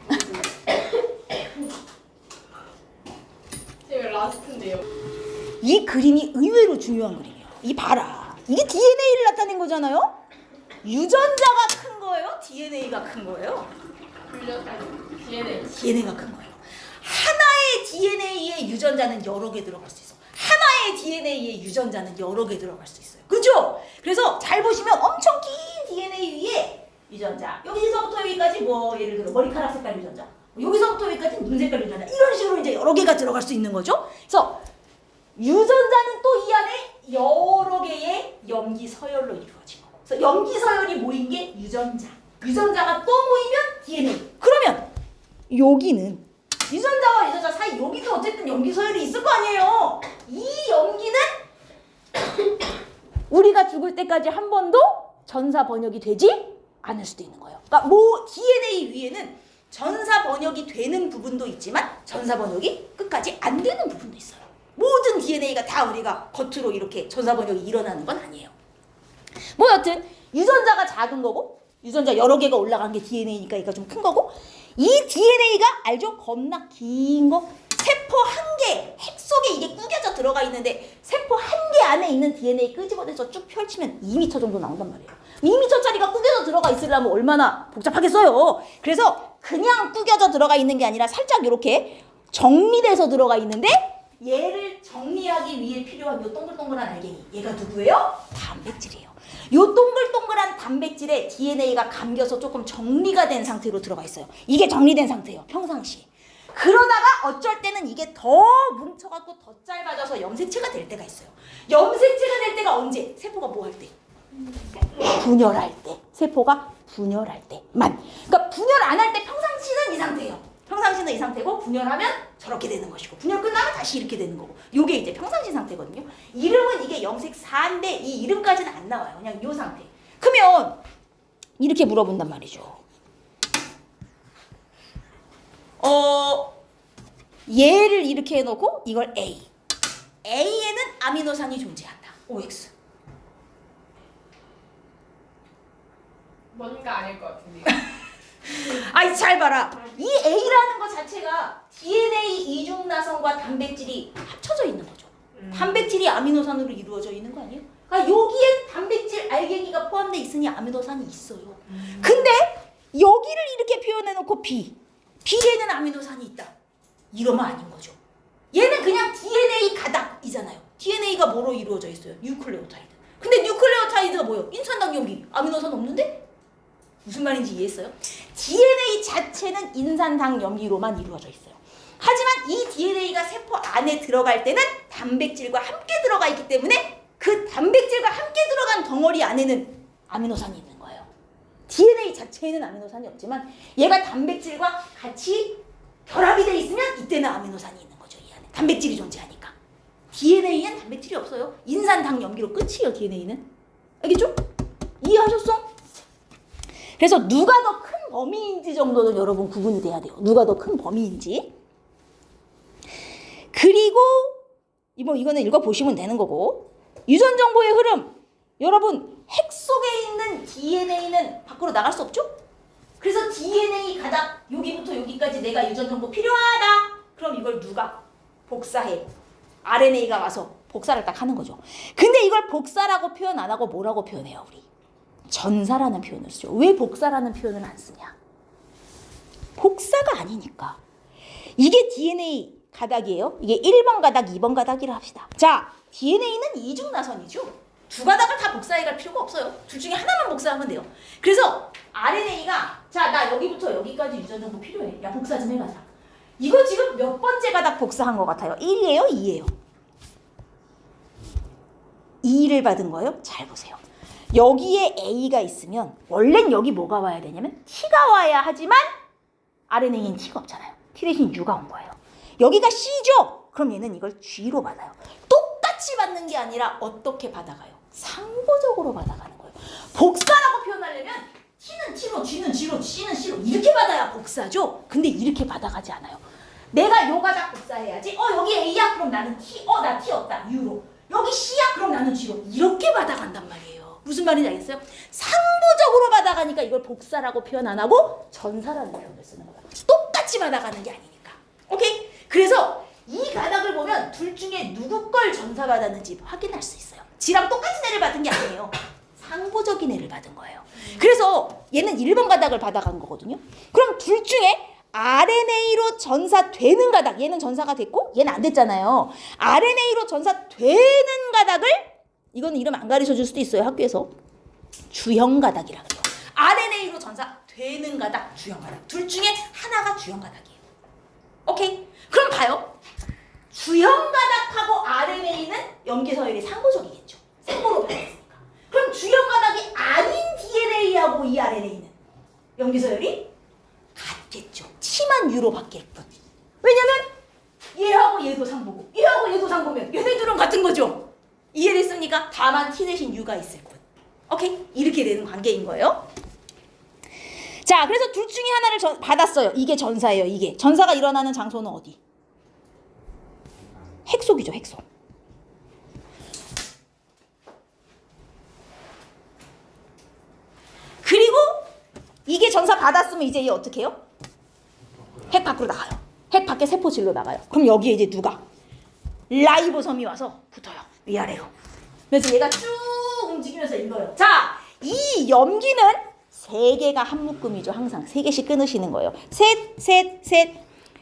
지금 라스트인데요. 이 그림이 의외로 중요한 그림이에요. 이 봐라. 이게 DNA를 나타낸 거잖아요. 유전자가 큰 거예요? DNA가 큰 거예요? DNA가 큰 거예요. 하나의 DNA의 유전자는 여러 개 들어갈 수 있어. 하나의 DNA의 유전자는 여러 개 들어갈 수 있어요. 그죠? 그래서 잘 보시면 엄청 긴 DNA 위에 유전자, 여기서부터 여기까지 뭐 예를 들어 머리카락 색깔 유전자, 여기서부터 여기까지 눈 색깔 유전자, 이런 식으로 이제 여러 개가 들어갈 수 있는 거죠. 그래서 유전자는 또 이 안에 여러 개의 염기 서열로 이루어진 거고, 그래서 염기 서열이 모인 게 유전자, 유전자가 또 모이면 DNA. 그러면 여기는 유전자와 유전자 사이 여기도 어쨌든 염기 서열이 있을 거 아니에요. 이 염기는 우리가 죽을 때까지 한 번도 전사 번역이 되지 않을 수도 있는 거예요. 그러니까 뭐 DNA 위에는 전사 번역이 되는 부분도 있지만 전사 번역이 끝까지 안 되는 부분도 있어요. 모든 DNA가 다 우리가 겉으로 이렇게 전사 번역이 일어나는 건 아니에요. 뭐 여튼 유전자가 작은 거고, 유전자 여러 개가 올라간 게 DNA니까 이거 좀 큰 거고, 이 DNA가 알죠? 겁나 긴 거. 세포 한 개, 핵 속에 이게 구겨져 들어가 있는데 세포 한 개 안에 있는 DNA 끄집어내서 쭉 펼치면 2m 정도 나온단 말이에요. 2m짜리가 구겨져 들어가 있으려면 얼마나 복잡하겠어요. 그래서 그냥 구겨져 들어가 있는 게 아니라 살짝 이렇게 정리돼서 들어가 있는데, 얘를 정리하기 위해 필요한 요 동글동글한 알갱이, 얘가 누구예요? 단백질이에요. 요 동글동글한 단백질에 DNA가 감겨서 조금 정리가 된 상태로 들어가 있어요. 이게 정리된 상태예요, 평상시. 그러다가 어쩔 때는 이게 더 뭉쳐갖고 더 짧아져서 염색체가 될 때가 있어요. 염색체가 될 때가 언제? 세포가 뭐 할 때? 분열할 때. 세포가 분열할 때만. 그러니까 분열 안 할 때 평상시는 이 상태예요. 평상시는 이 상태고, 분열하면 저렇게 되는 것이고, 분열 끝나면 다시 이렇게 되는 거고, 요게 이제 평상시 상태거든요. 이름은 이게 염색4인데 이 이름까지는 안 나와요. 그냥 요 상태. 그러면 이렇게 물어본단 말이죠. 얘를 이렇게 해놓고 이걸 A. A에는 아미노산이 존재한다. OX. 뭔가 아닐 것 같은데. 아이 잘 봐라. 이 A라는 것 자체가 DNA 이중나선과 단백질이 합쳐져 있는 거죠. 단백질이 아미노산으로 이루어져 있는 거 아니에요? 그러니까 여기에 단백질 알갱이가 포함되어 있으니 아미노산이 있어요. 근데 여기를 이렇게 표현해놓고 B에는 아미노산이 있다. 이러면 아닌 거죠. 얘는 그냥 DNA 가닥이잖아요. DNA가 뭐로 이루어져 있어요? 뉴클레오타이드. 근데 뉴클레오타이드가 뭐예요? 인산당 염기. 아미노산 없는데? 무슨 말인지 이해했어요? DNA 자체는 인산당 염기로만 이루어져 있어요. 하지만 이 DNA가 세포 안에 들어갈 때는 단백질과 함께 들어가 있기 때문에 그 단백질과 함께 들어간 덩어리 안에는 아미노산이 있는 거예요. DNA 자체에는 아미노산이 없지만 얘가 단백질과 같이 결합이 돼 있으면 이때는 아미노산이 있는 거죠. 이 안에 단백질이 존재하니까. DNA엔 단백질이 없어요. 인산당 염기로 끝이에요. DNA는. 알겠죠? 이해하셨어? 그래서 누가 더 큰 범위인지 정도는 여러분 구분이 돼야 돼요. 누가 더 큰 범위인지. 그리고 이거는 읽어보시면 되는 거고, 유전 정보의 흐름. 여러분 핵 속에 있는 DNA는 밖으로 나갈 수 없죠? 그래서 DNA 가닥 여기부터 여기까지 내가 유전 정보 필요하다. 그럼 이걸 누가 복사해? RNA가 와서 복사를 딱 하는 거죠. 근데 이걸 복사라고 표현 안 하고 뭐라고 표현해요, 우리? 전사라는 표현을 쓰죠. 왜 복사라는 표현을 안 쓰냐? 복사가 아니니까. 이게 DNA 가닥이에요. 이게 1번 가닥, 2번 가닥이라 합시다. 자, DNA는 이중나선이죠. 두 가닥을 다 복사해갈 필요가 없어요. 둘 중에 하나만 복사하면 돼요. 그래서 RNA가 자, 나 여기부터 여기까지 유전 정보 필요해. 야, 복사 좀 해가자. 이거 지금 몇 번째 가닥 복사한 것 같아요? 1이에요? 2예요? 2를 받은 거예요? 잘 보세요. 여기에 A가 있으면 원래는 여기 뭐가 와야 되냐면 T가 와야 하지만 RNA는 T가 없잖아요. T 대신 U가 온 거예요. 여기가 C죠? 그럼 얘는 이걸 G로 받아요. 똑같이 받는 게 아니라 어떻게 받아가요? 상호적으로 받아가는 거예요. 복사라고 표현하려면 T는 T로, G는 G로, C는 C로 이렇게 받아야 복사죠? 근데 이렇게 받아가지 않아요. 내가 요 가닥 복사해야지. 여기 A야? 그럼 나는 T. 나 T 없다. U로. 여기 C야? 그럼 나는 G로. 이렇게 받아간단 말이에요. 무슨 말인지 알겠어요? 상부적으로 받아가니까 이걸 복사라고 표현 안 하고 전사라는 표현을 쓰는 거야. 똑같이 받아가는 게 아니니까. 오케이? 그래서 이 가닥을 보면 둘 중에 누구 걸 전사받았는지 확인할 수 있어요. 지랑 똑같은 애를 받은 게 아니에요. 상보적인 애를 받은 거예요. 그래서 얘는 1번 가닥을 받아간 거거든요. 그럼 둘 중에 RNA로 전사되는 가닥, 얘는 전사가 됐고 얘는 안 됐잖아요. RNA로 전사되는 가닥을, 이거는 이름 안 가르쳐 줄 수도 있어요, 학교에서. 주형 가닥이라 그래요. RNA로 전사되는 가닥, 주형 가닥. 둘 중에 하나가 주형 가닥이에요. 오케이? 그럼 봐요. 주형 가닥하고 RNA는 염기 서열이 상보적이겠죠. 상보로 받았으니까. 그럼 주형 가닥이 아닌 DNA하고 이 RNA는 염기 서열이 같겠죠. T만 U로 바뀔 뿐. 왜냐면 얘하고 얘도 상보고 얘하고 얘도 상보면 얘네들은 같은 거죠. 이해됐습니까? 다만 T 대신 U가 있을 뿐. 오케이? 이렇게 되는 관계인 거예요. 자, 그래서 둘 중에 하나를 받았어요. 이게 전사예요. 이게 전사가 일어나는 장소는 어디? 핵속이죠. 핵속. 그리고 이게 전사 받았으면 이제 얘 어떻게 해요? 핵 밖으로 나가요. 핵 밖에 세포질로 나가요. 그럼 여기에 이제 누가? 라이보섬이 와서 붙어요. 위아래로. 그래서 얘가 쭉 움직이면서 읽어요. 자, 이 염기는 세 개가 한 묶음이죠. 항상 세 개씩 끊으시는 거예요. 셋, 셋, 셋.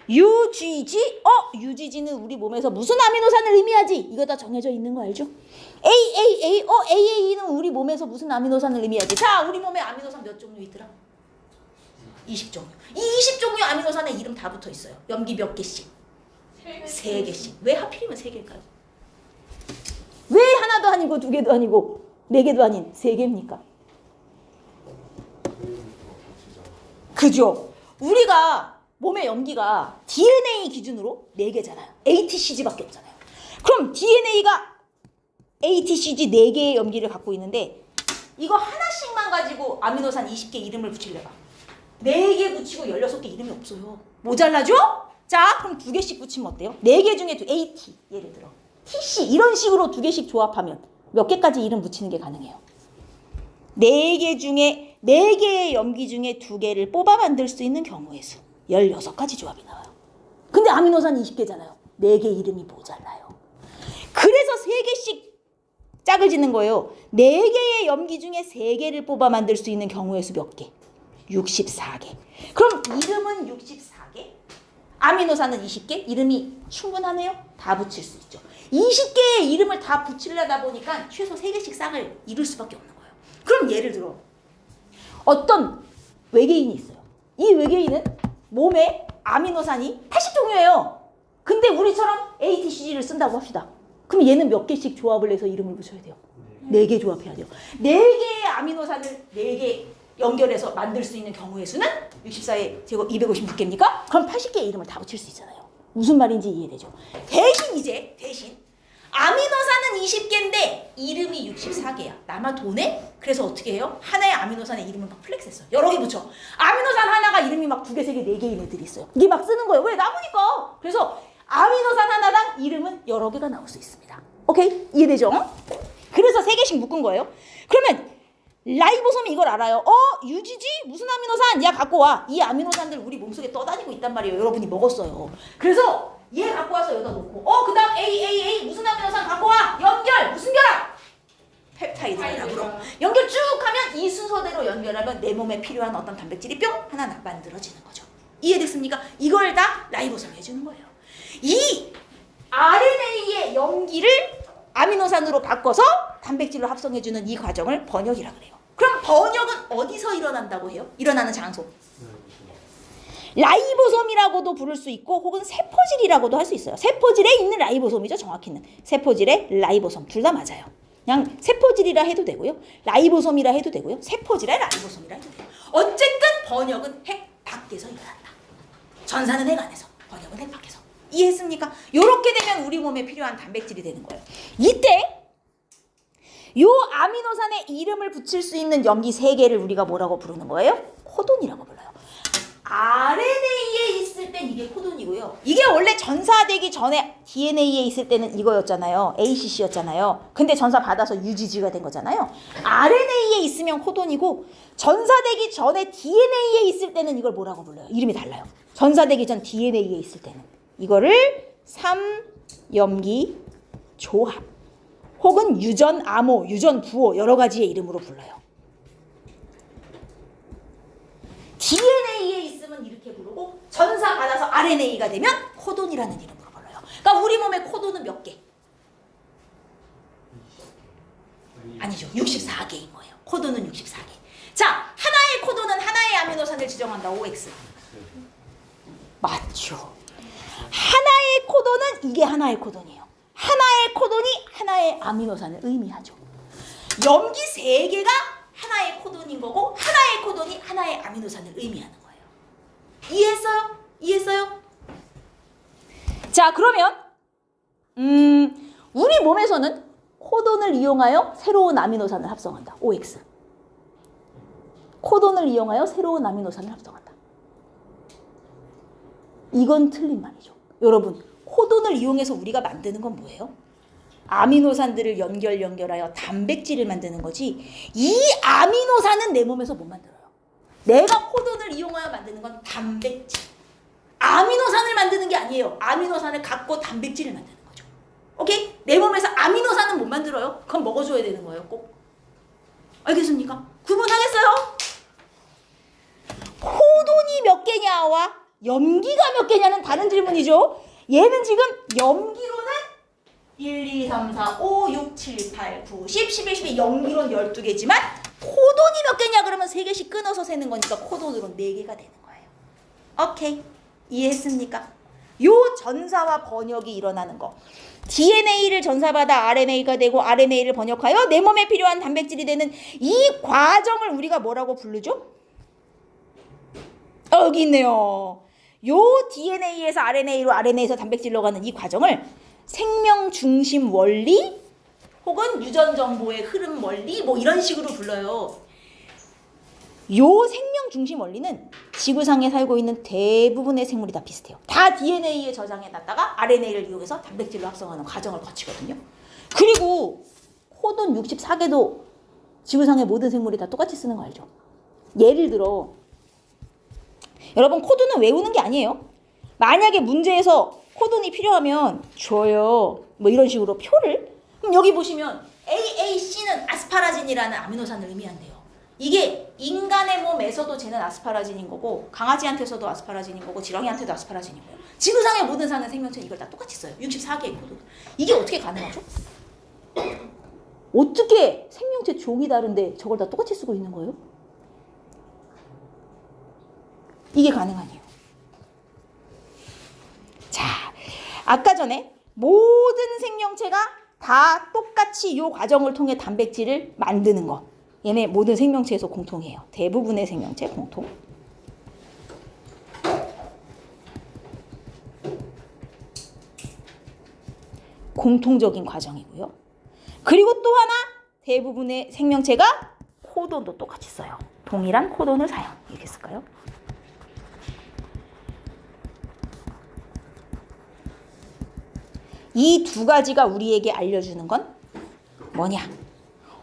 UGG. UGG는 우리 몸에서 무슨 아미노산을 의미하지? 이거 다 정해져 있는 거 알죠? AAA. AAE는 우리 몸에서 무슨 아미노산을 의미하지? 자, 우리 몸에 아미노산 몇 종류 있더라? 20종류. 이 20종류 아미노산의 이름 다 붙어 있어요. 염기 몇 개씩? 3개씩. 왜 하필이면 3개일까요? 왜 하나도 아니고 2개도 아니고 4개도 아닌 3개입니까? 그죠? 우리가 몸의 염기가 DNA 기준으로 4개잖아요. ATCG밖에 없잖아요. 그럼 DNA가 ATCG 4개의 염기를 갖고 있는데 이거 하나씩만 가지고 아미노산 20개 이름을 붙이려봐. 4개 붙이고 16개 이름이 없어요. 모자라죠? 자, 그럼 2개씩 붙이면 어때요? 4개 중에 AT, 예를 들어 TC 이런 식으로 2개씩 조합하면 몇 개까지 이름 붙이는 게 가능해요? 4개 중에 4개의 염기 중에 2개를 뽑아 만들 수 있는 경우의 수 16가지 조합이 나와요. 근데 아미노산 20개잖아요. 4개 이름이 모자라요. 그래서 3개씩 짝을 짓는 거예요. 4개의 염기 중에 3개를 뽑아 만들 수 있는 경우의 수 몇 개? 64개. 그럼 이름은 64개, 아미노산은 20개, 이름이 충분하네요? 다 붙일 수 있죠. 20개의 이름을 다 붙이려다 보니까 최소 3개씩 쌍을 이룰 수밖에 없는 거예요. 그럼 예를 들어 어떤 외계인이 있어요. 이 외계인은 몸에 아미노산이 80종류예요. 근데 우리처럼 ATCG를 쓴다고 합시다. 그럼 얘는 몇 개씩 조합을 해서 이름을 붙여야 돼요? 4개 조합해야 돼요. 4개의 아미노산을 4개 연결해서 만들 수 있는 경우의 수는 64의 제곱 256개입니까? 그럼 80개의 이름을 다 붙일 수 있잖아요. 무슨 말인지 이해되죠? 대신 아미노산은 20개인데 이름이 64개야. 남아 도네? 그래서 어떻게 해요? 하나의 아미노산의 이름을 막 플렉스했어. 여러 개 붙여. 아미노산 하나가 이름이 막 2개, 3개, 4개인 애들이 있어요. 이게 막 쓰는 거예요. 왜? 남으니까. 그래서 아미노산 하나당 이름은 여러 개가 나올 수 있습니다. 오케이? 이해되죠? 그래서 3개씩 묶은 거예요. 그러면 라이보솜이 이걸 알아요. UGG? 무슨 아미노산? 야, 갖고 와. 이 아미노산들 우리 몸속에 떠다니고 있단 말이에요. 여러분이 먹었어요. 그래서 얘 갖고 와서 여기다 놓고 그 다음 AAA 무슨 아미노산 갖고 와. 연결. 무슨 결합? 펩타이드라고. 연결 쭉 하면 이 순서대로 연결하면 내 몸에 필요한 어떤 단백질이 뿅 하나 만들어지는 거죠. 이해됐습니까? 이걸 다 라이보솜이 해주는 거예요. 이 RNA의 염기를 아미노산으로 바꿔서 단백질로 합성해주는 이 과정을 번역이라고 그래요. 그럼 번역은 어디서 일어난다고 해요? 일어나는 장소. 라이보솜이라고도 부를 수 있고 혹은 세포질이라고도 할 수 있어요. 세포질에 있는 라이보솜이죠. 정확히는. 세포질에 라이보솜 둘 다 맞아요. 그냥 세포질이라 해도 되고요. 라이보솜이라 해도 되고요. 세포질에 라이보솜이라 해도 돼요. 어쨌든 번역은 핵 밖에서 일어난다. 전사는 핵 안에서, 번역은 핵 밖에서. 이해했습니까? 이렇게 되면 우리 몸에 필요한 단백질이 되는 거예요. 이때 요 아미노산의 이름을 붙일 수 있는 염기 3개를 우리가 뭐라고 부르는 거예요? 코돈이라고 불러요. RNA에 있을 땐 이게 코돈이고요. 이게 원래 전사되기 전에 DNA에 있을 때는 이거였잖아요. ACC였잖아요. 근데 전사 받아서 UGG가 된 거잖아요. RNA에 있으면 코돈이고 전사되기 전에 DNA에 있을 때는 이걸 뭐라고 불러요? 이름이 달라요. 전사되기 전 DNA에 있을 때는 이거를 3염기 조합 혹은 유전 암호, 유전 부호 여러 가지의 이름으로 불러요. DNA에 있으면 이렇게 부르고 전사 받아서 RNA가 되면 코돈이라는 이름으로 불러요. 그러니까 우리 몸의 코돈은 몇 개? 아니죠. 64개인 거예요. 코돈은 64개. 자, 하나의 코돈은 하나의 아미노산을 지정한다. OX. 맞죠. 하나의 코돈은 이게 하나의 코돈이에요. 하나의 코돈이 하나의 아미노산을 의미하죠. 염기 3개가 하나의 코돈인 거고 하나의 코돈이 하나의 아미노산을 의미하는 거예요. 이해했어요? 이해했어요? 자, 그러면 우리 몸에서는 코돈을 이용하여 새로운 아미노산을 합성한다. OX. 코돈을 이용하여 새로운 아미노산을 합성한다. 이건 틀린 말이죠. 여러분, 코돈을 이용해서 우리가 만드는 건 뭐예요? 아미노산들을 연결하여 단백질을 만드는 거지 이 아미노산은 내 몸에서 못 만들어요. 내가 코돈을 이용하여 만드는 건 단백질. 아미노산을 만드는 게 아니에요. 아미노산을 갖고 단백질을 만드는 거죠. 오케이? 내 몸에서 아미노산은 못 만들어요. 그럼 먹어줘야 되는 거예요, 꼭. 알겠습니까? 구분하겠어요? 코돈이 몇 개냐와 염기가 몇 개냐는 다른 질문이죠. 얘는 지금 염기로는 1, 2, 3, 4, 5, 6, 7, 8, 9, 10, 11, 12 염기로는 12개지만 코돈이 몇 개냐 그러면 3개씩 끊어서 세는 거니까 코돈으로는 4개가 되는 거예요. 오케이. 이해했습니까? 요 전사와 번역이 일어나는 거. DNA를 전사받아 RNA가 되고 RNA를 번역하여 내 몸에 필요한 단백질이 되는 이 과정을 우리가 뭐라고 부르죠? 여기 있네요. 요 DNA에서 RNA로 RNA에서 단백질로 가는 이 과정을 생명 중심 원리 혹은 유전 정보의 흐름 원리 뭐 이런 식으로 불러요. 요 생명 중심 원리는 지구상에 살고 있는 대부분의 생물이 다 비슷해요. 다 DNA에 저장해 놨다가 RNA를 이용해서 단백질로 합성하는 과정을 거치거든요. 그리고 코돈 64개도 지구상의 모든 생물이 다 똑같이 쓰는 거 알죠? 예를 들어 여러분 코돈은 외우는 게 아니에요. 만약에 문제에서 코돈이 필요하면 줘요. 뭐 이런 식으로 표를. 그럼 여기 보시면 AAC는 아스파라진이라는 아미노산을 의미한대요. 이게 인간의 몸에서도 쟤는 아스파라진인 거고 강아지한테서도 아스파라진인 거고 지렁이한테도 아스파라진인 거예요. 지구상의 모든 사는 생명체는 이걸 다 똑같이 써요. 64개의 코돈. 이게 어떻게 가능하죠? 어떻게 생명체 종이 다른데 저걸 다 똑같이 쓰고 있는 거예요? 이게 가능하네요. 자, 아까 전에 모든 생명체가 다 똑같이 이 과정을 통해 단백질을 만드는 거. 얘네 모든 생명체에서 공통이에요. 대부분의 생명체 공통. 공통적인 과정이고요. 그리고 또 하나 대부분의 생명체가 코돈도 똑같이 써요. 동일한 코돈을 사용. 이렇게 쓸까요? 이 두 가지가 우리에게 알려주는 건 뭐냐?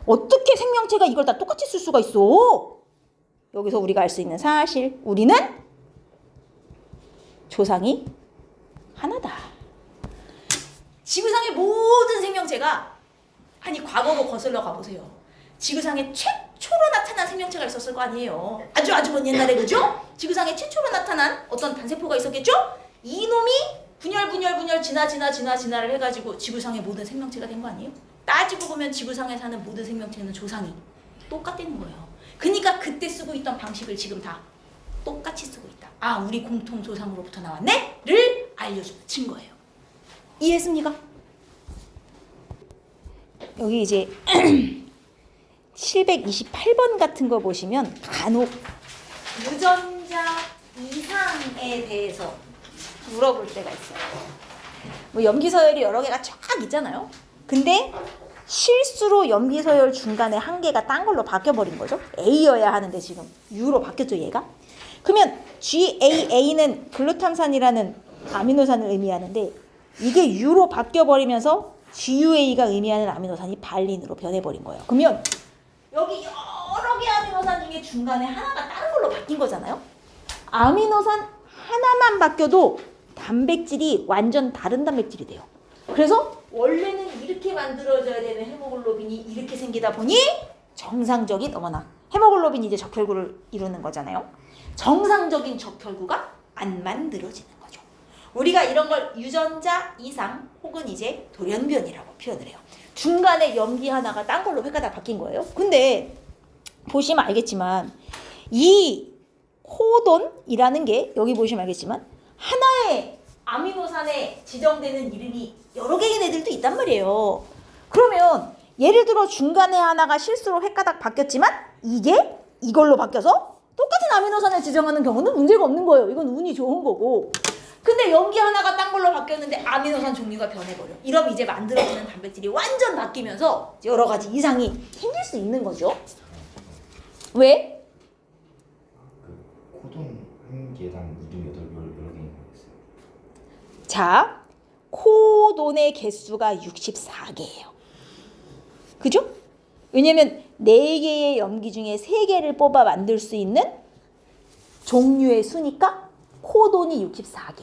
어떻게 생명체가 이걸 다 똑같이 쓸 수가 있어? 여기서 우리가 알 수 있는 사실, 우리는 조상이 하나다. 지구상의 모든 생명체가, 아니 과거로 거슬러 가보세요. 지구상에 최초로 나타난 생명체가 있었을 거 아니에요. 아주 먼 옛날에, 그죠? 지구상에 최초로 나타난 어떤 단세포가 있었겠죠? 이놈이 분열 진화를 해가지고 지구상의 모든 생명체가 된 거 아니에요? 따지고 보면 지구상에 사는 모든 생명체는 조상이 똑같다는 거예요. 그러니까 그때 쓰고 있던 방식을 지금 다 똑같이 쓰고 있다. 아, 우리 공통 조상으로부터 나왔네? 를 알려주는 증거예요. 이해했습니까? 여기 이제 728번 같은 거 보시면 간혹 유전자 이상에 대해서 물어볼 때가 있어요. 뭐 염기서열이 여러 개가 쫙 있잖아요. 근데 실수로 염기서열 중간에 한 개가 딴 걸로 바뀌어버린 거죠. A여야 하는데 지금 U로 바뀌었죠, 얘가. 그러면 GAA는 글루탐산이라는 아미노산을 의미하는데 이게 U로 바뀌어버리면서 GUA가 의미하는 아미노산이 발린으로 변해버린 거예요. 그러면 여기 여러 개 아미노산 중에 중간에 하나가 다른 걸로 바뀐 거잖아요. 아미노산 하나만 바뀌어도 단백질이 완전 다른 단백질이 돼요. 그래서 원래는 이렇게 만들어져야 되는 헤모글로빈이 이렇게 생기다 보니 정상적인 헤모글로빈이 이제 적혈구를 이루는 거잖아요. 정상적인 적혈구가 안 만들어지는 거죠. 우리가 이런 걸 유전자 이상 혹은 이제 돌연변이라고 표현을 해요. 중간에 염기 하나가 딴 걸로 획가닥 바뀐 거예요. 근데 보시면 알겠지만 이 코돈이라는 게 여기 보시면 알겠지만 하나의 아미노산에 지정되는 이름이 여러 개인 애들도 있단 말이에요. 그러면 예를 들어 중간에 하나가 실수로 획가닥 바뀌었지만 이게 이걸로 바뀌어서 똑같은 아미노산을 지정하는 경우는 문제가 없는 거예요. 이건 운이 좋은 거고. 근데 염기 하나가 딴 걸로 바뀌었는데 아미노산 종류가 변해버려. 이러면 이제 만들어지는 단백질이 완전 바뀌면서 여러 가지 이상이 생길 수 있는 거죠. 왜? 그 코돈 한 개당 이름 여러 개 있는 거 있어요. 자, 코돈의 개수가 64개예요. 그죠? 왜냐면 4개의 염기 중에 3개를 뽑아 만들 수 있는 종류의 수니까 코돈이 64개.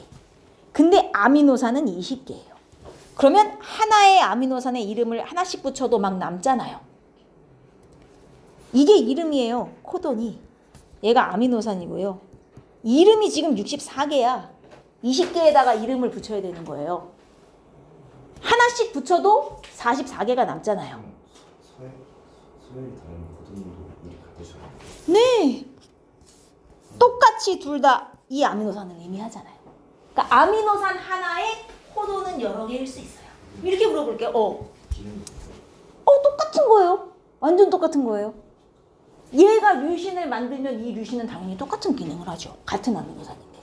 근데 아미노산은 20개예요. 그러면 하나의 아미노산의 이름을 하나씩 붙여도 막 남잖아요. 이게 이름이에요. 코돈이. 얘가 아미노산이고요. 이름이 지금 64개야. 20개에다가 이름을 붙여야 되는 거예요. 하나씩 붙여도 44개가 남잖아요. 서열이 다른 코돈도 이렇게 바꾸셔야 돼요. 네. 똑같이 둘 다 이 아미노산을 의미하잖아요. 그러니까 아미노산 하나에 코돈은 여러 개일 수 있어요. 이렇게 물어볼게요. 기름이 똑같은 거예요. 완전 똑같은 거예요. 얘가 류신을 만들면 이 류신은 당연히 똑같은 기능을 하죠. 같은 아미노산인데.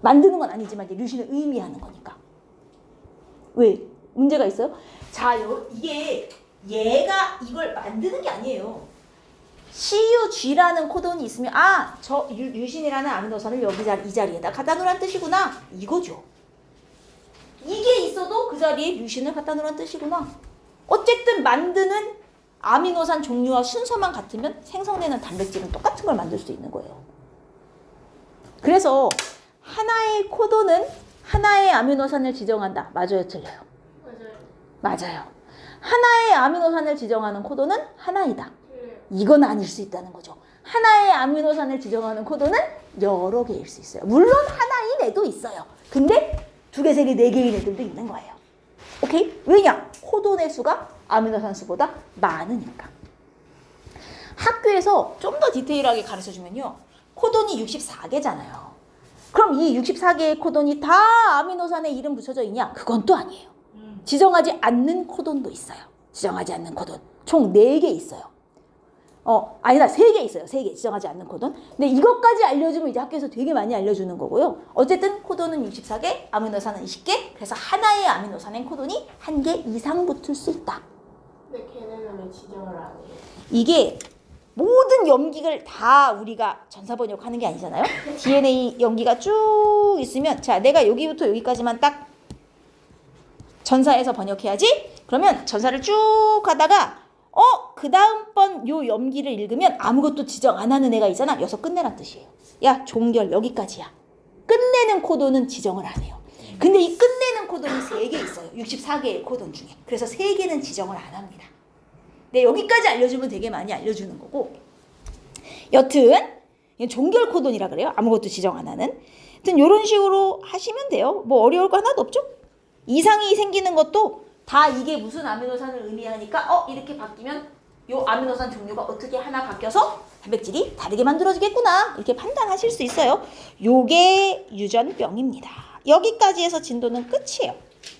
만드는 건 아니지만 이제 류신을 의미하는 거니까. 왜? 문제가 있어요? 자, 이게 얘가 이걸 만드는 게 아니에요. CUG라는 코돈이 있으면 저 류신이라는 아미노산을 여기 이 자리에다 갖다 놓으란 뜻이구나. 이거죠. 이게 있어도 그 자리에 류신을 갖다 놓으란 뜻이구나. 어쨌든 만드는 아미노산 종류와 순서만 같으면 생성되는 단백질은 똑같은 걸 만들 수 있는 거예요. 그래서 하나의 코돈은 하나의 아미노산을 지정한다. 맞아요, 틀려요? 맞아요. 하나의 아미노산을 지정하는 코돈은 하나이다. 이건 아닐 수 있다는 거죠. 하나의 아미노산을 지정하는 코돈은 여러 개일 수 있어요. 물론 하나인 애도 있어요. 근데 2개, 3개, 4개인 애들도 있는 거예요. 오케이? 왜냐? 코돈의 수가 아미노산 수보다 많으니까. 학교에서 좀 더 디테일하게 가르쳐주면요. 코돈이 64개잖아요. 그럼 이 64개의 코돈이 다 아미노산에 이름 붙여져 있냐? 그건 또 아니에요. 지정하지 않는 코돈도 있어요. 지정하지 않는 코돈. 총 4개 있어요. 아니다. 3개 있어요. 3개 지정하지 않는 코돈. 근데 이것까지 알려주면 이제 학교에서 되게 많이 알려주는 거고요. 어쨌든 코돈은 64개, 아미노산은 20개. 그래서 하나의 아미노산엔 코돈이 1개 이상 붙을 수 있다. 근데 걔네는 왜 지정을 안 해요? 이게 모든 염기를 다 우리가 전사 번역하는 게 아니잖아요. DNA 염기가 쭉 있으면 자, 내가 여기부터 여기까지만 딱 전사해서 번역해야지. 그러면 전사를 쭉 하다가 그 다음번 요 염기를 읽으면 아무것도 지정 안 하는 애가 있잖아. 여기서 끝내란 뜻이에요. 야, 종결 여기까지야. 끝내는 코돈은 지정을 안 해요. 근데 이 끝내는 코돈이 3개 있어요. 64개의 코돈 중에. 그래서 3개는 지정을 안 합니다. 네, 여기까지 알려주면 되게 많이 알려주는 거고. 여튼 종결 코돈이라 그래요. 아무것도 지정 안 하는. 하여튼 이런 식으로 하시면 돼요. 뭐 어려울 거 하나도 없죠. 이상이 생기는 것도 다 이게 무슨 아미노산을 의미하니까 이렇게 바뀌면 요 아미노산 종류가 어떻게 하나 바뀌어서 단백질이 다르게 만들어지겠구나. 이렇게 판단하실 수 있어요. 요게 유전병입니다. 여기까지 해서 진도는 끝이에요.